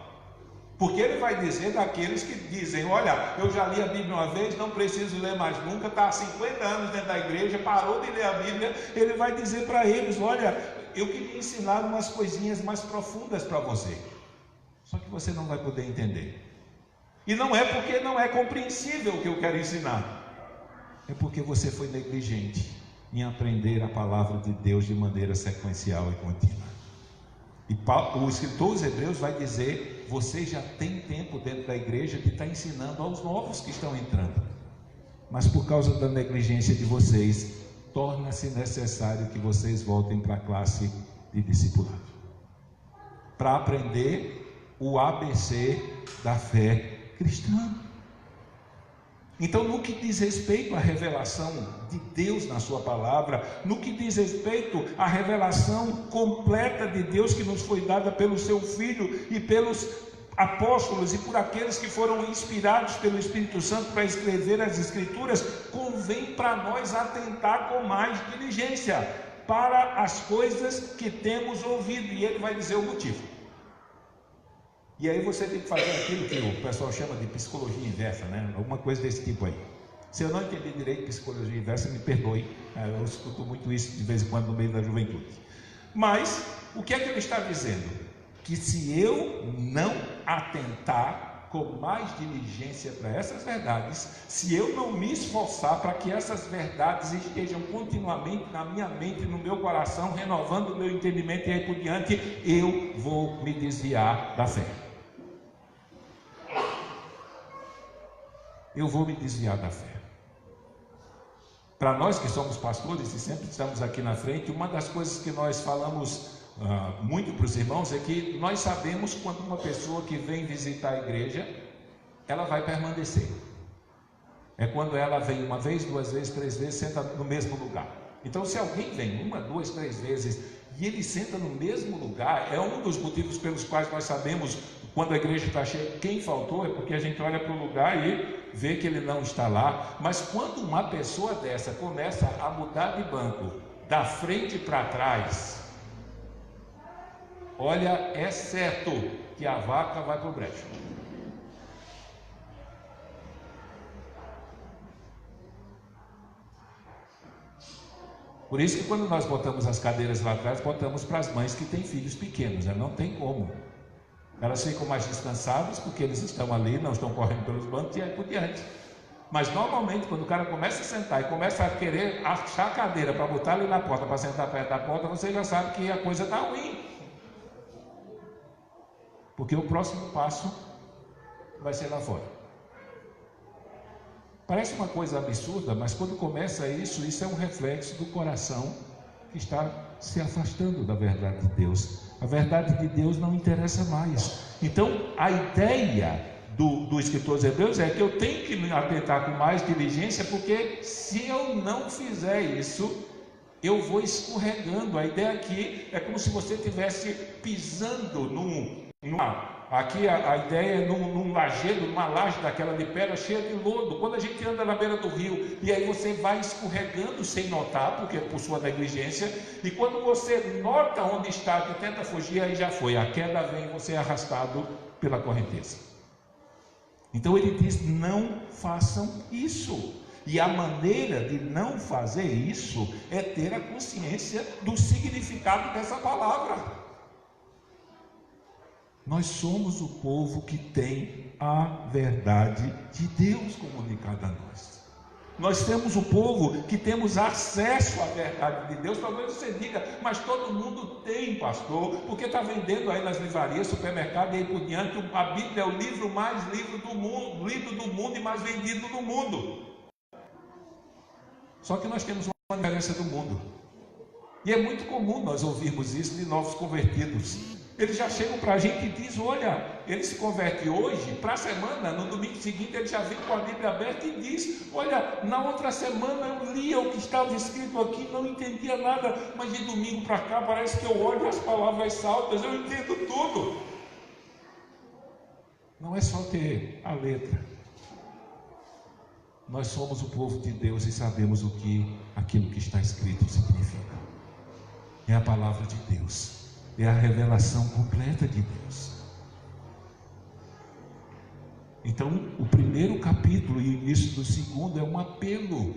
Porque ele vai dizer daqueles que dizem, olha, eu já li a Bíblia uma vez, não preciso ler mais nunca, está há 50 anos dentro da igreja, parou de ler a Bíblia. Ele vai dizer para eles, olha, eu queria ensinar umas coisinhas mais profundas para você, só que você não vai poder entender. E não é porque não é compreensível o que eu quero ensinar, é porque você foi negligente em aprender a palavra de Deus de maneira sequencial e contínua. E o escritor dos Hebreus vai dizer, você já tem tempo dentro da igreja de estar ensinando aos novos que estão entrando, mas por causa da negligência de vocês, torna-se necessário que vocês voltem para a classe de discipulado, para aprender o ABC da fé cristã. Então, no que diz respeito à revelação de Deus na sua palavra, no que diz respeito à revelação completa de Deus que nos foi dada pelo seu Filho e pelos apóstolos e por aqueles que foram inspirados pelo Espírito Santo para escrever as Escrituras, convém para nós atentar com mais diligência para as coisas que temos ouvido, e ele vai dizer o motivo. E aí você tem que fazer aquilo que o pessoal chama de psicologia inversa, né? Alguma coisa desse tipo aí. Se eu não entender direito psicologia inversa, me perdoe, eu escuto muito isso de vez em quando no meio da juventude. Mas, o que é que ele está dizendo? Que se eu não atentar com mais diligência para essas verdades, se eu não me esforçar para que essas verdades estejam continuamente na minha mente, no meu coração, renovando o meu entendimento e aí por diante, eu vou me desviar da fé. Eu vou me desviar da fé. Para nós que somos pastores e sempre estamos aqui na frente, uma das coisas que nós falamos muito para os irmãos é que nós sabemos quando uma pessoa que vem visitar a igreja, ela vai permanecer. É quando ela vem uma vez, duas vezes, três vezes, senta no mesmo lugar. Então, se alguém vem uma, duas, três vezes e ele senta no mesmo lugar, é um dos motivos pelos quais nós sabemos quando a igreja está cheia. Quem faltou é porque a gente olha para o lugar e vê que ele não está lá. Mas quando uma pessoa dessa começa a mudar de banco da frente para trás, olha, exceto que a vaca vai para o brejo. Por isso que quando nós botamos as cadeiras lá atrás, botamos para as mães que têm filhos pequenos, né? Não tem como. Elas ficam mais descansadas porque eles estão ali, não estão correndo pelos bancos e aí por diante. Mas normalmente quando o cara começa a sentar e começa a querer achar a cadeira para botar ali na porta, para sentar perto da porta, você já sabe que a coisa está ruim. Porque o próximo passo vai ser lá fora. Parece uma coisa absurda, mas quando começa isso é um reflexo do coração que está se afastando da verdade de Deus. A verdade de Deus não interessa mais. Então, a ideia do escritor aos Hebreus é que eu tenho que me atentar com mais diligência, porque se eu não fizer isso, eu vou escorregando. A ideia aqui é como se você estivesse pisando aqui a ideia é num lajedo, numa laje daquela de pedra cheia de lodo. Quando a gente anda na beira do rio, e aí você vai escorregando sem notar, porque é por sua negligência, e quando você nota onde está e tenta fugir, aí já foi, a queda vem e você é arrastado pela correnteza. Então ele diz: não façam isso. E a maneira de não fazer isso é ter a consciência do significado dessa palavra. Nós somos o povo que tem a verdade de Deus comunicada a nós. Nós temos o povo que temos acesso à verdade de Deus. Talvez você diga: mas todo mundo tem, pastor, porque está vendendo aí nas livrarias, supermercado e aí por diante. A Bíblia é o livro mais lido do mundo e mais vendido do mundo. Só que nós temos uma diferença do mundo. E é muito comum nós ouvirmos isso de novos convertidos. Eles já chegam para a gente e dizem: olha, ele se converte hoje, para a semana, no domingo seguinte ele já vem com a Bíblia aberta e diz: olha, na outra semana eu lia o que estava escrito aqui, não entendia nada, mas de domingo para cá parece que eu olho as palavras saltas, eu entendo tudo. Não é só ter a letra. Nós somos o povo de Deus e sabemos o que aquilo que está escrito significa. É a palavra de Deus. É a revelação completa de Deus. Então, o primeiro capítulo e o início do segundo é um apelo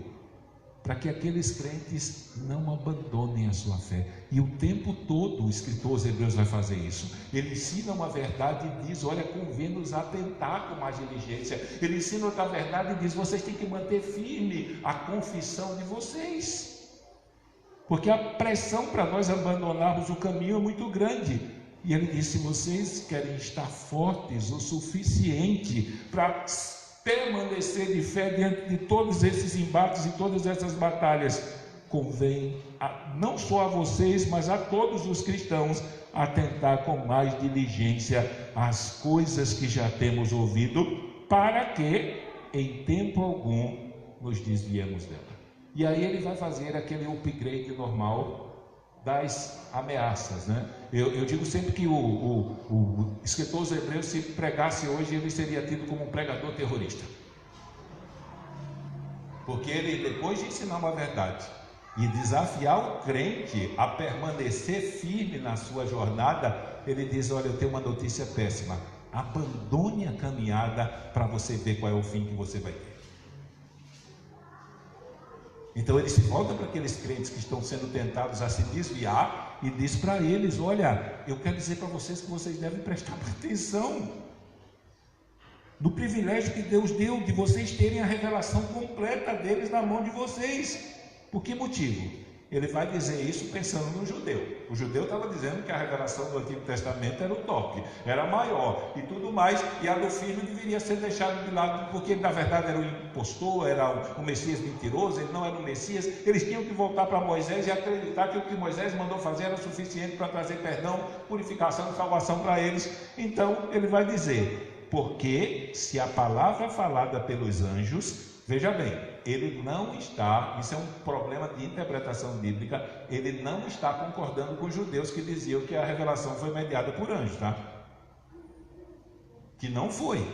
para que aqueles crentes não abandonem a sua fé. E o tempo todo o escritor aos Hebreus vai fazer isso. Ele ensina uma verdade e diz: olha, convém-nos atentar com mais diligência. Ele ensina outra verdade e diz: vocês têm que manter firme a confissão de vocês. Porque a pressão para nós abandonarmos o caminho é muito grande. E ele disse: se vocês querem estar fortes o suficiente para permanecer de fé diante de todos esses embates e todas essas batalhas, convém não só a vocês, mas a todos os cristãos atentar com mais diligência às coisas que já temos ouvido, para que em tempo algum nos desviemos dela. E aí ele vai fazer aquele upgrade normal das ameaças, né? Eu digo sempre que o escritor aos Hebreus, se pregasse hoje, ele seria tido como um pregador terrorista. Porque ele, depois de ensinar uma verdade e desafiar o crente a permanecer firme na sua jornada, ele diz: olha, eu tenho uma notícia péssima. Abandone a caminhada para você ver qual é o fim que você vai ter. Então ele se volta para aqueles crentes que estão sendo tentados a se desviar e diz para eles: olha, eu quero dizer para vocês que vocês devem prestar atenção no privilégio que Deus deu de vocês terem a revelação completa deles na mão de vocês. Por que motivo? Ele vai dizer isso pensando no judeu. O judeu estava dizendo que a revelação do Antigo Testamento era o top, era maior e tudo mais, e a do Filho deveria ser deixado de lado, porque ele na verdade era um impostor, era um Messias mentiroso, ele não era um Messias. Eles tinham que voltar para Moisés e acreditar que o que Moisés mandou fazer era suficiente para trazer perdão, purificação e salvação para eles. Então ele vai dizer: porque se a palavra falada pelos anjos, veja bem, ele não está, isso é um problema de interpretação bíblica, ele não está concordando com os judeus que diziam que a revelação foi mediada por anjos, tá? Que não foi.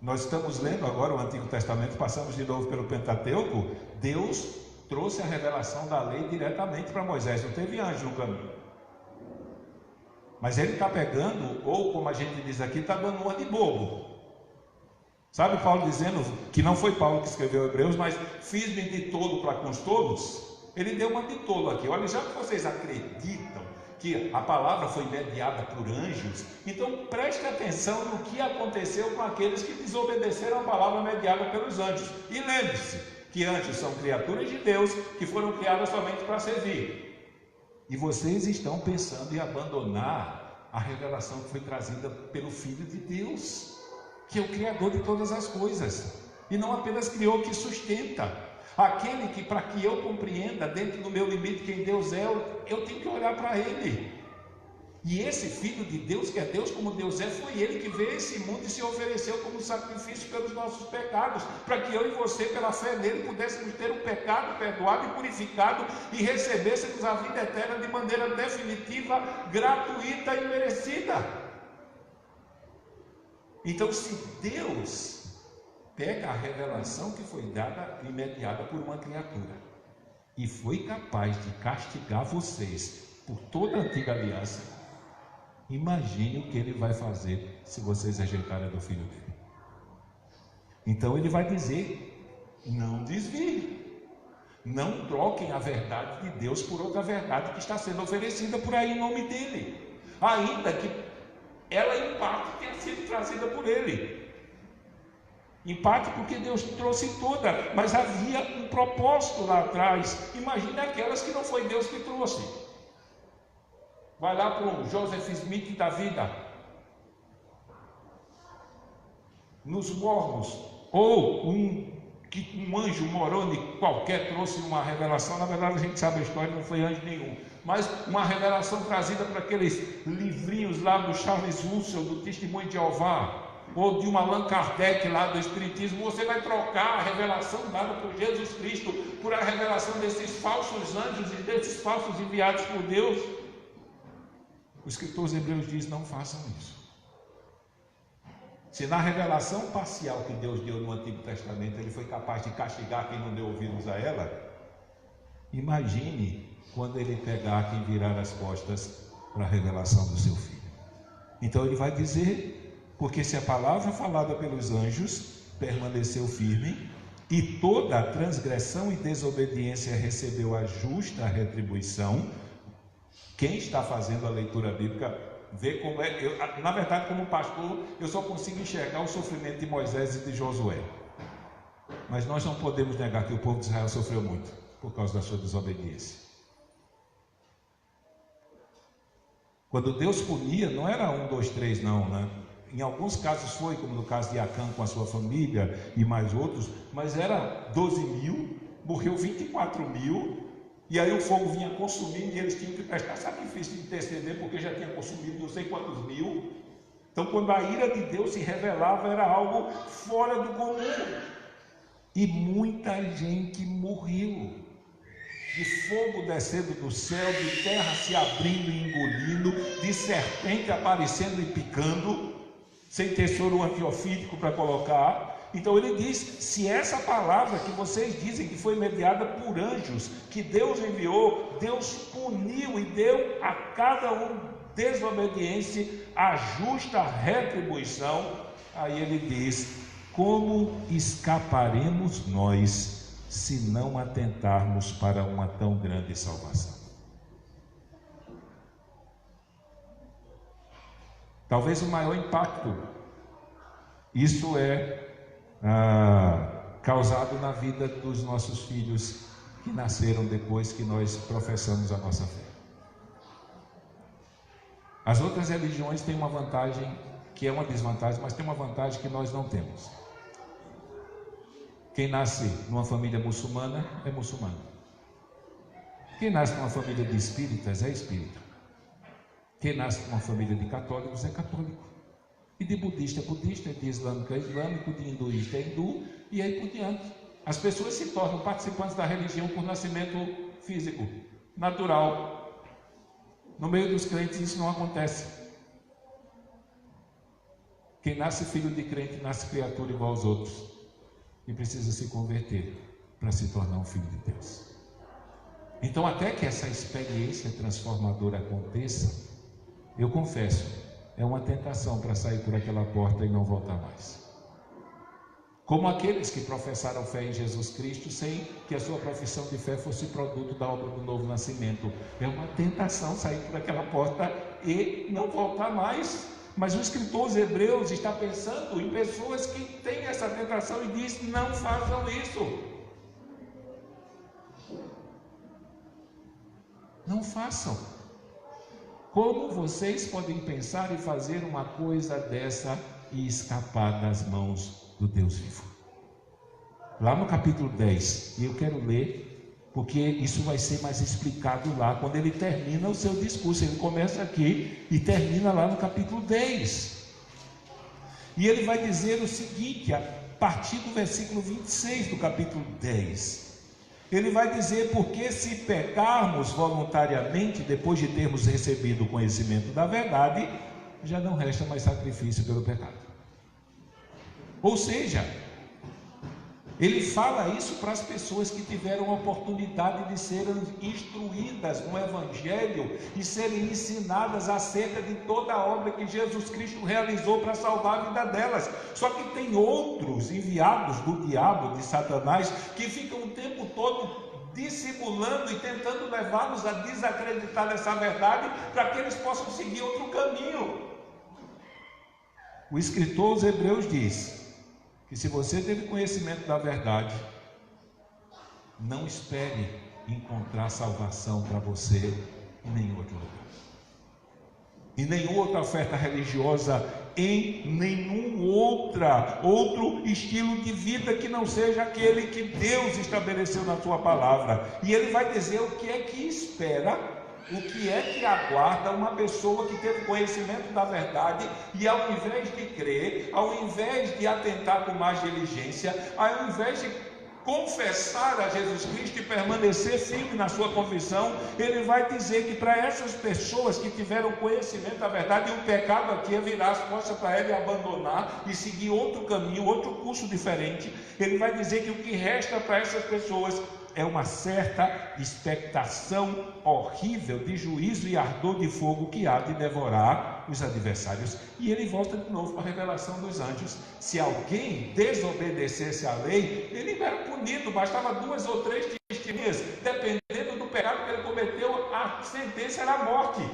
Nós estamos lendo agora o Antigo Testamento, passamos de novo pelo Pentateuco. Deus trouxe a revelação da lei diretamente para Moisés, não teve anjo no caminho. Mas ele está pegando, ou como a gente diz aqui, está dando uma de bobo. Sabe Paulo dizendo, que não foi Paulo que escreveu Hebreus, mas fiz-me de tolo para com os tolos? Ele deu uma de tolo aqui. Olha, já que vocês acreditam que a palavra foi mediada por anjos, então preste atenção no que aconteceu com aqueles que desobedeceram a palavra mediada pelos anjos. E lembre-se que anjos são criaturas de Deus que foram criadas somente para servir. E vocês estão pensando em abandonar a revelação que foi trazida pelo Filho de Deus, que é o Criador de todas as coisas, e não apenas criou, que sustenta. Aquele que, para que eu compreenda dentro do meu limite quem Deus é, eu tenho que olhar para Ele. E esse Filho de Deus, que é Deus como Deus é, foi Ele que veio a esse mundo e se ofereceu como sacrifício pelos nossos pecados, para que eu e você, pela fé nele, pudéssemos ter o pecado perdoado e purificado e recebêssemos a vida eterna de maneira definitiva, gratuita e merecida. Então, se Deus pega a revelação que foi dada e mediada por uma criatura e foi capaz de castigar vocês por toda a antiga aliança, imagine o que Ele vai fazer se vocês rejeitarem do Filho dele. Então Ele vai dizer, não desviem, não troquem a verdade de Deus por outra verdade que está sendo oferecida por aí em nome dele, ainda que ela em parte tenha sido trazida por Ele. Em parte porque Deus trouxe toda, mas havia um propósito lá atrás. Imagine aquelas que não foi Deus que trouxe. Vai lá para o Joseph Smith da vida, nos mormos, ou um anjo moroni qualquer trouxe uma revelação. Na verdade a gente sabe a história, não foi anjo nenhum, mas uma revelação trazida para aqueles livrinhos lá do Charles Russell, do Testemunho de Jeová, ou de um Allan Kardec lá do Espiritismo. Você vai trocar a revelação dada por Jesus Cristo por a revelação desses falsos anjos e desses falsos enviados por Deus? O escritor Hebreus diz, não façam isso. Se na revelação parcial que Deus deu no Antigo Testamento Ele foi capaz de castigar quem não deu ouvidos a ela, imagine quando Ele pegar quem virar as costas para a revelação do seu Filho. Então Ele vai dizer, porque se a palavra falada pelos anjos permaneceu firme, e toda a transgressão e desobediência recebeu a justa retribuição. Quem está fazendo a leitura bíblica vê como é. Na verdade, como pastor, eu só consigo enxergar o sofrimento de Moisés e de Josué. Mas nós não podemos negar que o povo de Israel sofreu muito por causa da sua desobediência. Quando Deus punia, não era 1, 2, 3 não, né? Em alguns casos foi, como no caso de Acã com a sua família e mais outros, mas era 12 mil, morreu 24 mil. E aí o fogo vinha consumindo e eles tinham que prestar sacrifício de interceder, porque já tinha consumido não sei quantos mil. Então quando a ira de Deus se revelava, era algo fora do comum. E muita gente morreu. De fogo descendo do céu, de terra se abrindo e engolindo, de serpente aparecendo e picando, sem ter soro antiofídico para colocar. Então ele diz, se essa palavra que vocês dizem que foi mediada por anjos, que Deus enviou, Deus puniu e deu a cada um desobediente a justa retribuição, aí ele diz, como escaparemos nós, se não atentarmos para uma tão grande salvação? Talvez o maior impacto, isso é causado na vida dos nossos filhos que nasceram depois que nós professamos a nossa fé. As outras religiões têm uma vantagem que é uma desvantagem, mas tem uma vantagem que nós não temos. Quem nasce numa família muçulmana é muçulmano. Quem nasce numa família de espíritas é espírita. Quem nasce numa família de católicos é católico. E de budista é budista, de islâmico é islâmico, de hinduísta é hindu, e aí por diante. As pessoas se tornam participantes da religião por nascimento físico, natural. No meio dos crentes isso não acontece. Quem nasce filho de crente, nasce criatura igual aos outros, e precisa se converter para se tornar um filho de Deus. Então, até que essa experiência transformadora aconteça, eu confesso, é uma tentação para sair por aquela porta e não voltar mais. Como aqueles que professaram fé em Jesus Cristo sem que a sua profissão de fé fosse produto da obra do novo nascimento. É uma tentação sair por aquela porta e não voltar mais. Mas o escritor aos Hebreus está pensando em pessoas que têm essa tentação e diz: não façam isso. Não façam. Como vocês podem pensar em fazer uma coisa dessa e escapar das mãos do Deus vivo? Lá no capítulo 10, e eu quero ler, porque isso vai ser mais explicado lá, quando ele termina o seu discurso. Ele começa aqui e termina lá no capítulo 10. E ele vai dizer o seguinte, a partir do versículo 26 do capítulo 10. Ele vai dizer: porque se pecarmos voluntariamente, depois de termos recebido o conhecimento da verdade, já não resta mais sacrifício pelo pecado. Ou seja, ele fala isso para as pessoas que tiveram a oportunidade de serem instruídas no Evangelho e serem ensinadas acerca de toda a obra que Jesus Cristo realizou para salvar a vida delas. Só que tem outros enviados do diabo, de Satanás, que ficam o tempo todo dissimulando e tentando levá-los a desacreditar dessa verdade para que eles possam seguir outro caminho. O escritor aos Hebreus diz que se você teve conhecimento da verdade, não espere encontrar salvação para você em nenhum outro lugar, em nenhuma outra oferta religiosa, em nenhum outro estilo de vida que não seja aquele que Deus estabeleceu na sua palavra. E ele vai dizer o que é que espera, o que é que aguarda uma pessoa que teve conhecimento da verdade e, ao invés de crer, ao invés de atentar com mais diligência, ao invés de confessar a Jesus Cristo e permanecer firme na sua confissão, ele vai dizer que para essas pessoas que tiveram conhecimento da verdade, o pecado aqui é virar as costas para ele e abandonar e seguir outro caminho, outro curso diferente. Ele vai dizer que o que resta para essas pessoas é uma certa expectação horrível de juízo e ardor de fogo que há de devorar os adversários. E ele volta de novo para a revelação dos anjos. Se alguém desobedecesse à lei, ele era punido, bastava 2 ou 3 testemunhas, dependendo do pecado que ele cometeu, a sentença era a morte.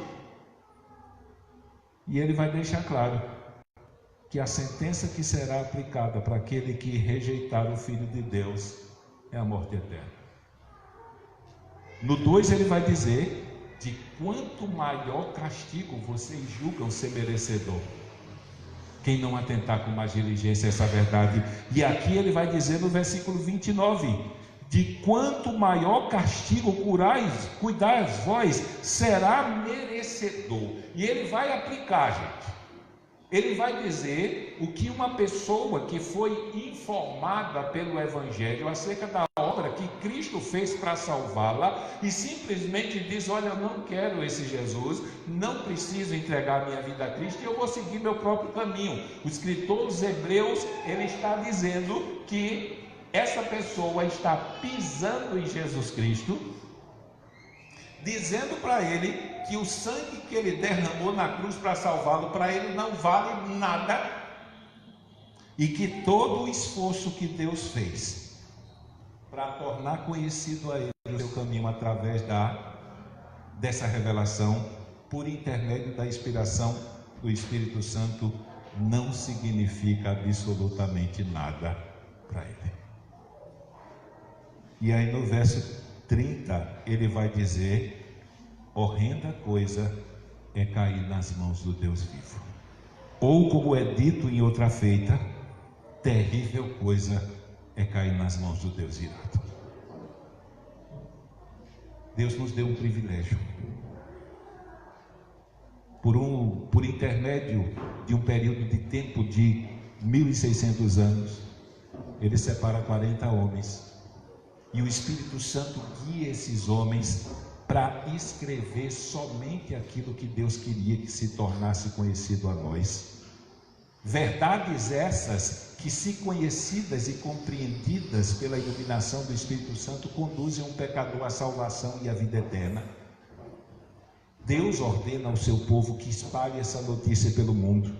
E ele vai deixar claro que a sentença que será aplicada para aquele que rejeitar o Filho de Deus é a morte eterna. No 2 ele vai dizer: de quanto maior castigo vocês julgam ser merecedor, quem não atentar com mais diligência a essa verdade. E aqui ele vai dizer no versículo 29: de quanto maior castigo cuidais vós, será merecedor. E ele vai aplicar, gente. Ele vai dizer o que uma pessoa que foi informada pelo Evangelho acerca da obra que Cristo fez para salvá-la e simplesmente diz: olha, eu não quero esse Jesus, não preciso entregar minha vida a Cristo e eu vou seguir meu próprio caminho. O escritor dos Hebreus, ele está dizendo que essa pessoa está pisando em Jesus Cristo, dizendo para ele que o sangue que ele derramou na cruz para salvá-lo, para ele não vale nada, e que todo o esforço que Deus fez para tornar conhecido a ele o seu caminho através dessa revelação, por intermédio da inspiração do Espírito Santo, não significa absolutamente nada para ele. E aí no verso 30 ele vai dizer: horrenda coisa é cair nas mãos do Deus vivo. Ou, como é dito em outra feita, terrível coisa é cair nas mãos do Deus irado. Deus nos deu um privilégio. Por intermédio de um período de tempo de 1600 anos, ele separa 40 homens. E o Espírito Santo guia esses homens para escrever somente aquilo que Deus queria que se tornasse conhecido a nós. Verdades essas que, se conhecidas e compreendidas pela iluminação do Espírito Santo, conduzem um pecador à salvação e à vida eterna. Deus ordena ao seu povo que espalhe essa notícia pelo mundo,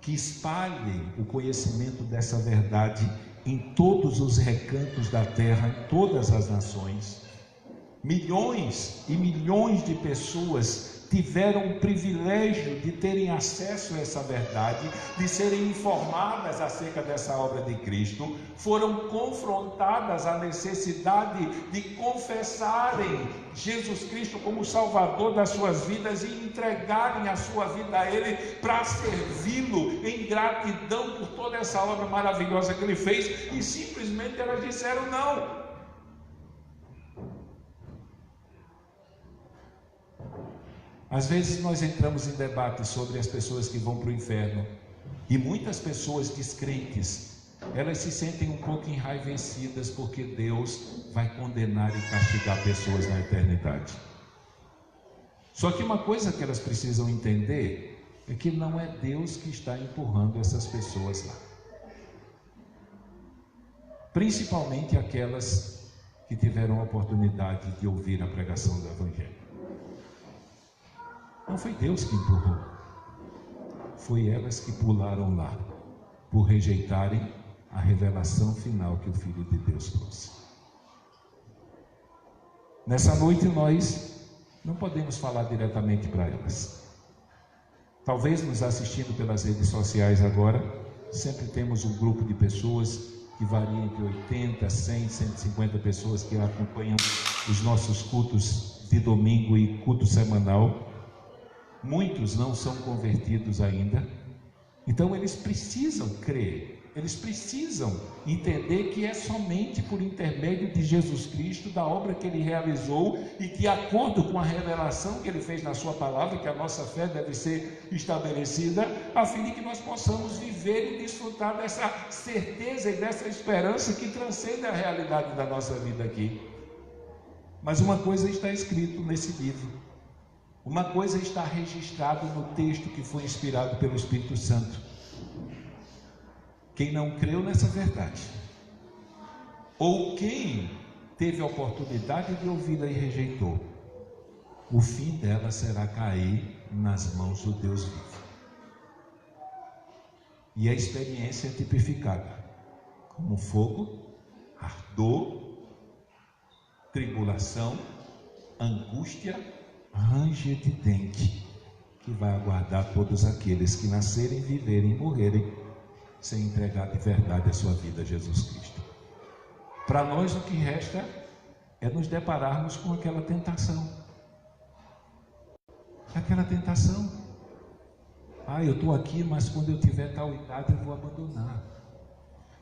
que espalhem o conhecimento dessa verdade em todos os recantos da terra, em todas as nações. Milhões e milhões de pessoas tiveram o privilégio de terem acesso a essa verdade, de serem informadas acerca dessa obra de Cristo, foram confrontadas à necessidade de confessarem Jesus Cristo como Salvador das suas vidas e entregarem a sua vida a Ele para servi-lo em gratidão por toda essa obra maravilhosa que Ele fez, e simplesmente elas disseram não. Às vezes nós entramos em debate sobre as pessoas que vão para o inferno, e muitas pessoas descrentes, elas se sentem um pouco enraivecidas porque Deus vai condenar e castigar pessoas na eternidade. Só que uma coisa que elas precisam entender é que não é Deus que está empurrando essas pessoas lá, principalmente aquelas que tiveram a oportunidade de ouvir a pregação do Evangelho. Não foi Deus que empurrou, foi elas que pularam lá, por rejeitarem a revelação final que o Filho de Deus trouxe. Nessa noite nós não podemos falar diretamente para elas. Talvez nos assistindo pelas redes sociais agora, sempre temos um grupo de pessoas que varia entre 80, 100, 150 pessoas que acompanham os nossos cultos de domingo e culto semanal. Muitos não são convertidos ainda, então eles precisam crer, eles precisam entender que é somente por intermédio de Jesus Cristo, da obra que Ele realizou e de acordo com a revelação que Ele fez na sua palavra, que a nossa fé deve ser estabelecida, a fim de que nós possamos viver e desfrutar dessa certeza e dessa esperança que transcende a realidade da nossa vida aqui. Mas uma coisa está escrito nesse livro, uma coisa está registrada no texto que foi inspirado pelo Espírito Santo: quem não creu nessa verdade, ou quem teve a oportunidade de ouvi-la e rejeitou, o fim dela será cair nas mãos do Deus vivo. E a experiência é tipificada como fogo, ardor, tribulação, angústia, ranger de dente, que vai aguardar todos aqueles que nascerem, viverem e morrerem sem entregar de verdade a sua vida a Jesus Cristo. Para nós o que resta é nos depararmos com aquela tentação. Aquela tentação. Eu estou aqui, mas quando eu tiver tal idade eu vou abandonar.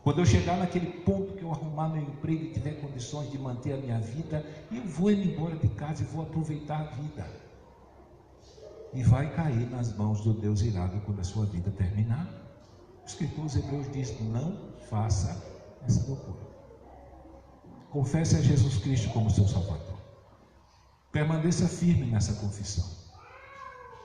Quando eu chegar naquele ponto que eu arrumar meu emprego e tiver condições de manter a minha vida, eu vou ir embora de casa e vou aproveitar a vida. E vai cair nas mãos do Deus irado quando a sua vida terminar. O escritor aos Hebreus diz: não faça essa loucura. Confesse a Jesus Cristo como seu Salvador. Permaneça firme nessa confissão.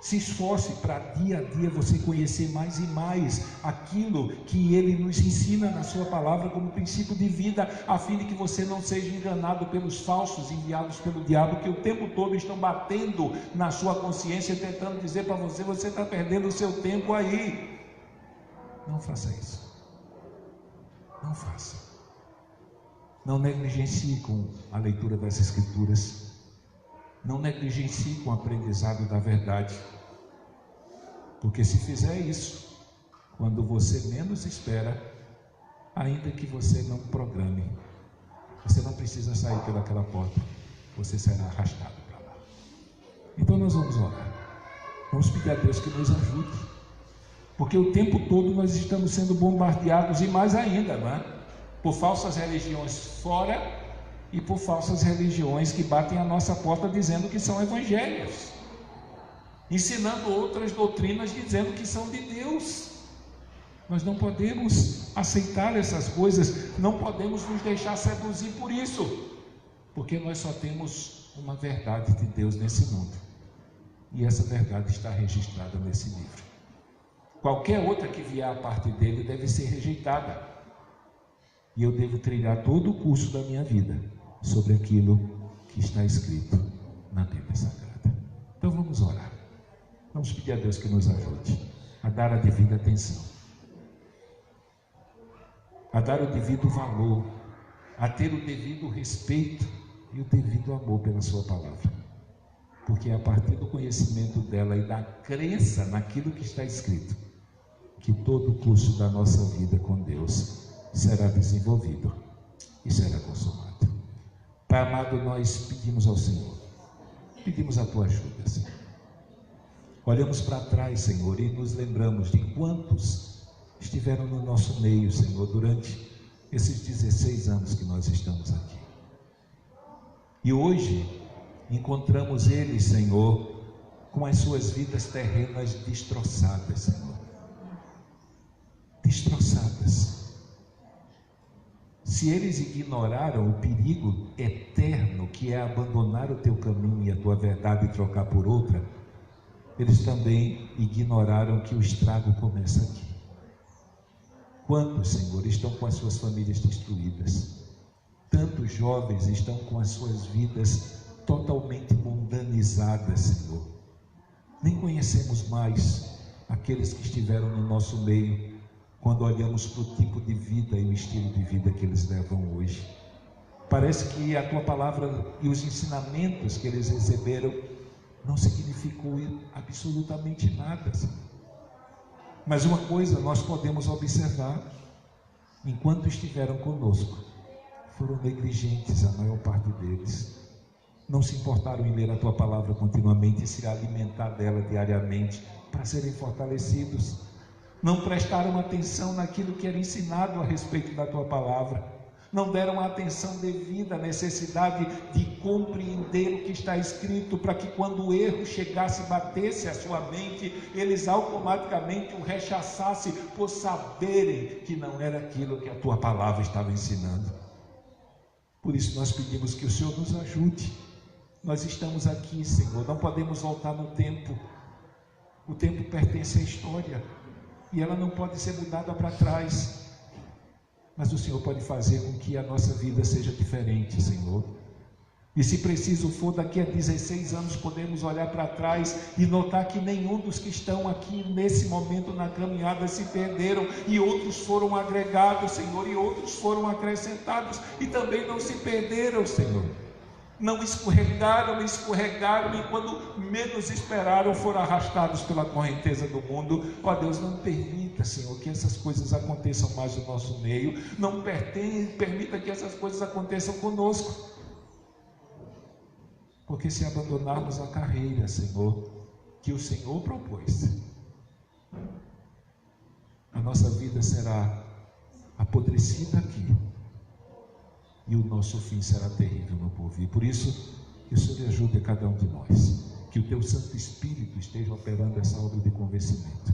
Se esforce para dia a dia você conhecer mais e mais aquilo que Ele nos ensina na sua palavra como princípio de vida, a fim de que você não seja enganado pelos falsos enviados pelo diabo, que o tempo todo estão batendo na sua consciência, tentando dizer para você: você está perdendo o seu tempo aí. Não faça isso. Não faça. Não negligencie com a leitura das Escrituras. Não negligencie com o aprendizado da verdade, porque se fizer isso, quando você menos espera, ainda que você não programe, você não precisa sair pelaquela porta, você será arrastado para lá. Então nós vamos orar, vamos pedir a Deus que nos ajude, porque o tempo todo nós estamos sendo bombardeados, e mais ainda, não é? Por falsas religiões fora e por falsas religiões que batem a nossa porta dizendo que são evangelhos, ensinando outras doutrinas dizendo que são de Deus. Nós não podemos aceitar essas coisas, não podemos nos deixar seduzir por isso, porque nós só temos uma verdade de Deus nesse mundo, e essa verdade está registrada nesse livro. Qualquer outra que vier a parte dele deve ser rejeitada. E eu devo trilhar todo o curso da minha vida sobre aquilo que está escrito na Bíblia Sagrada. Então vamos orar. Vamos pedir a Deus que nos ajude a dar a devida atenção, a dar o devido valor, a ter o devido respeito e o devido amor pela sua palavra. Porque é a partir do conhecimento dela e da crença naquilo que está escrito que todo o curso da nossa vida com Deus será desenvolvido e será consumado. Pai amado, nós pedimos ao Senhor, pedimos a tua ajuda, Senhor. Olhamos para trás, Senhor, e nos lembramos de quantos estiveram no nosso meio, Senhor, durante esses 16 anos que nós estamos aqui. E hoje encontramos eles, Senhor, com as suas vidas terrenas destroçadas, Senhor. Destroçadas. Se eles ignoraram o perigo eterno que é abandonar o teu caminho e a tua verdade e trocar por outra, eles também ignoraram que o estrago começa aqui. Quantos, Senhor, estão com as suas famílias destruídas? Tantos jovens estão com as suas vidas totalmente mundanizadas, Senhor. Nem conhecemos mais aqueles que estiveram no nosso meio, quando olhamos para o tipo de vida e o estilo de vida que eles levam hoje. Parece que a tua palavra e os ensinamentos que eles receberam não significou absolutamente nada, Senhor. Mas uma coisa nós podemos observar: enquanto estiveram conosco, foram negligentes, a maior parte deles. Não se importaram em ler a tua palavra continuamente e se alimentar dela diariamente para serem fortalecidos. Não prestaram atenção naquilo que era ensinado a respeito da tua palavra. Não deram a atenção devida à necessidade de compreender o que está escrito, para que quando o erro chegasse e batesse a sua mente, eles automaticamente o rechaçassem, por saberem que não era aquilo que a tua palavra estava ensinando. Por isso nós pedimos que o Senhor nos ajude. Nós estamos aqui, Senhor, não podemos voltar no tempo. O tempo pertence à história e ela não pode ser mudada para trás. Mas o Senhor pode fazer com que a nossa vida seja diferente, Senhor. E se preciso for, daqui a 16 anos podemos olhar para trás e notar que nenhum dos que estão aqui nesse momento na caminhada se perderam, e outros foram agregados, Senhor, e outros foram acrescentados, e também não se perderam, Senhor. Não escorregaram e quando menos esperaram foram arrastados pela correnteza do mundo. Ó Deus, não permita, Senhor, que essas coisas aconteçam mais no nosso meio. Não permita que essas coisas aconteçam conosco. Porque se abandonarmos a carreira, Senhor, que o Senhor propôs, a nossa vida será apodrecida aqui, e o nosso fim será terrível no porvir. Por isso, que o Senhor ajude a cada um de nós, que o teu Santo Espírito esteja operando essa obra de convencimento,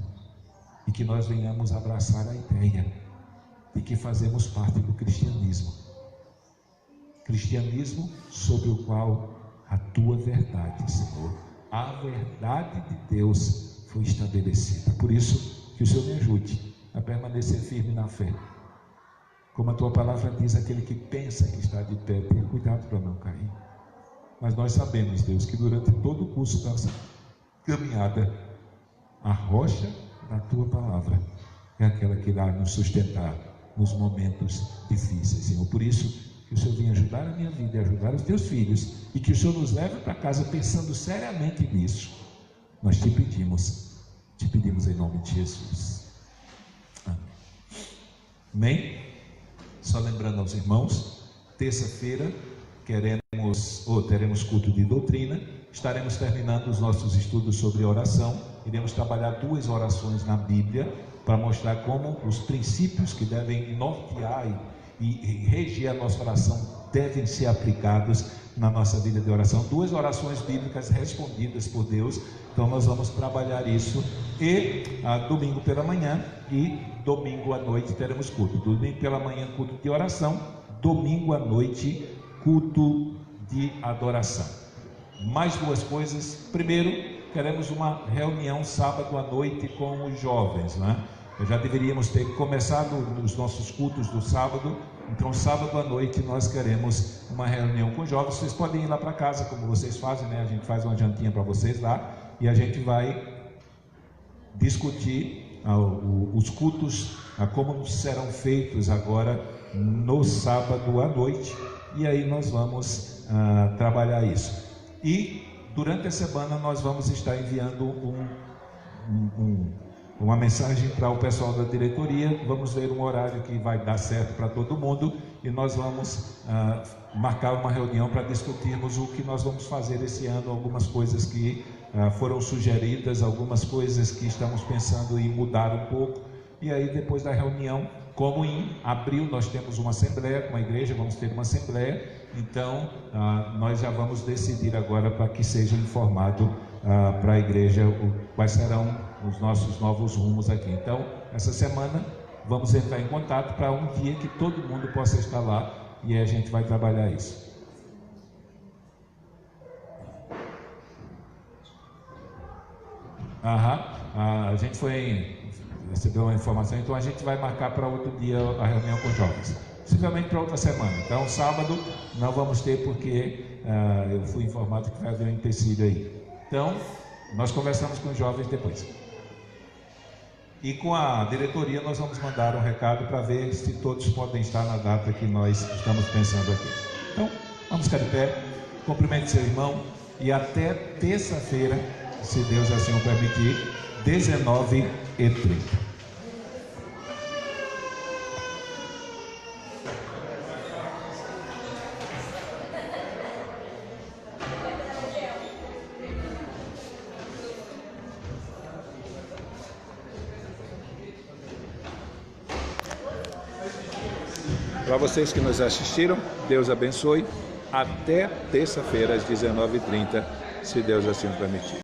e que nós venhamos abraçar a ideia de que fazemos parte do cristianismo sobre o qual a tua verdade, Senhor, a verdade de Deus foi estabelecida. Por isso, que o Senhor me ajude a permanecer firme na fé. Como a tua palavra diz, aquele que pensa que está de pé, tenha cuidado para não cair. Mas nós sabemos, Deus, que durante todo o curso da nossa caminhada, a rocha da tua palavra é aquela que irá nos sustentar nos momentos difíceis, Senhor. Por isso, que o Senhor venha ajudar a minha vida e ajudar os teus filhos, e que o Senhor nos leve para casa pensando seriamente nisso. Nós te pedimos em nome de Jesus. Amém? Só lembrando aos irmãos, terça-feira teremos culto de doutrina. Estaremos terminando os nossos estudos sobre oração. Iremos trabalhar 2 orações na Bíblia para mostrar como os princípios que devem nortear e reger a nossa oração devem ser aplicados na nossa vida de oração. 2 orações bíblicas respondidas por Deus. Então nós vamos trabalhar isso. E domingo pela manhã e domingo à noite teremos culto. Domingo pela manhã, culto de oração. Domingo à noite, culto de adoração. Mais 2 coisas. Primeiro, queremos uma reunião sábado à noite com os jovens, né? Já deveríamos ter começado os nossos cultos do sábado, então sábado à noite nós queremos uma reunião com os jovens. Vocês podem ir lá para casa, como vocês fazem, né? A gente faz uma jantinha para vocês lá e a gente vai discutir os cultos, como serão feitos agora no sábado à noite, e aí nós vamos trabalhar isso. E durante a semana nós vamos estar enviando uma mensagem para o pessoal da diretoria. Vamos ver um horário que vai dar certo para todo mundo e nós vamos marcar uma reunião para discutirmos o que nós vamos fazer esse ano, algumas coisas que foram sugeridas, algumas coisas que estamos pensando em mudar um pouco. E aí depois da reunião, como em abril nós temos uma assembleia com a igreja, vamos ter uma assembleia, então nós já vamos decidir agora para que seja informado para a igreja quais serão os nossos novos rumos aqui. Então, essa semana vamos entrar em contato para um dia que todo mundo possa estar lá e a gente vai trabalhar isso. A gente recebeu uma informação, então a gente vai marcar para outro dia a reunião com os jovens, possivelmente para outra semana. Então, sábado não vamos ter, porque eu fui informado que vai haver um empecilho aí. Então, nós conversamos com os jovens depois. E com a diretoria nós vamos mandar um recado para ver se todos podem estar na data que nós estamos pensando aqui. Então, vamos ficar de pé, cumprimente seu irmão e até terça-feira, se Deus assim o permitir, 19h30. Para vocês que nos assistiram, Deus abençoe. Até terça-feira às 19h30, se Deus assim o permitir.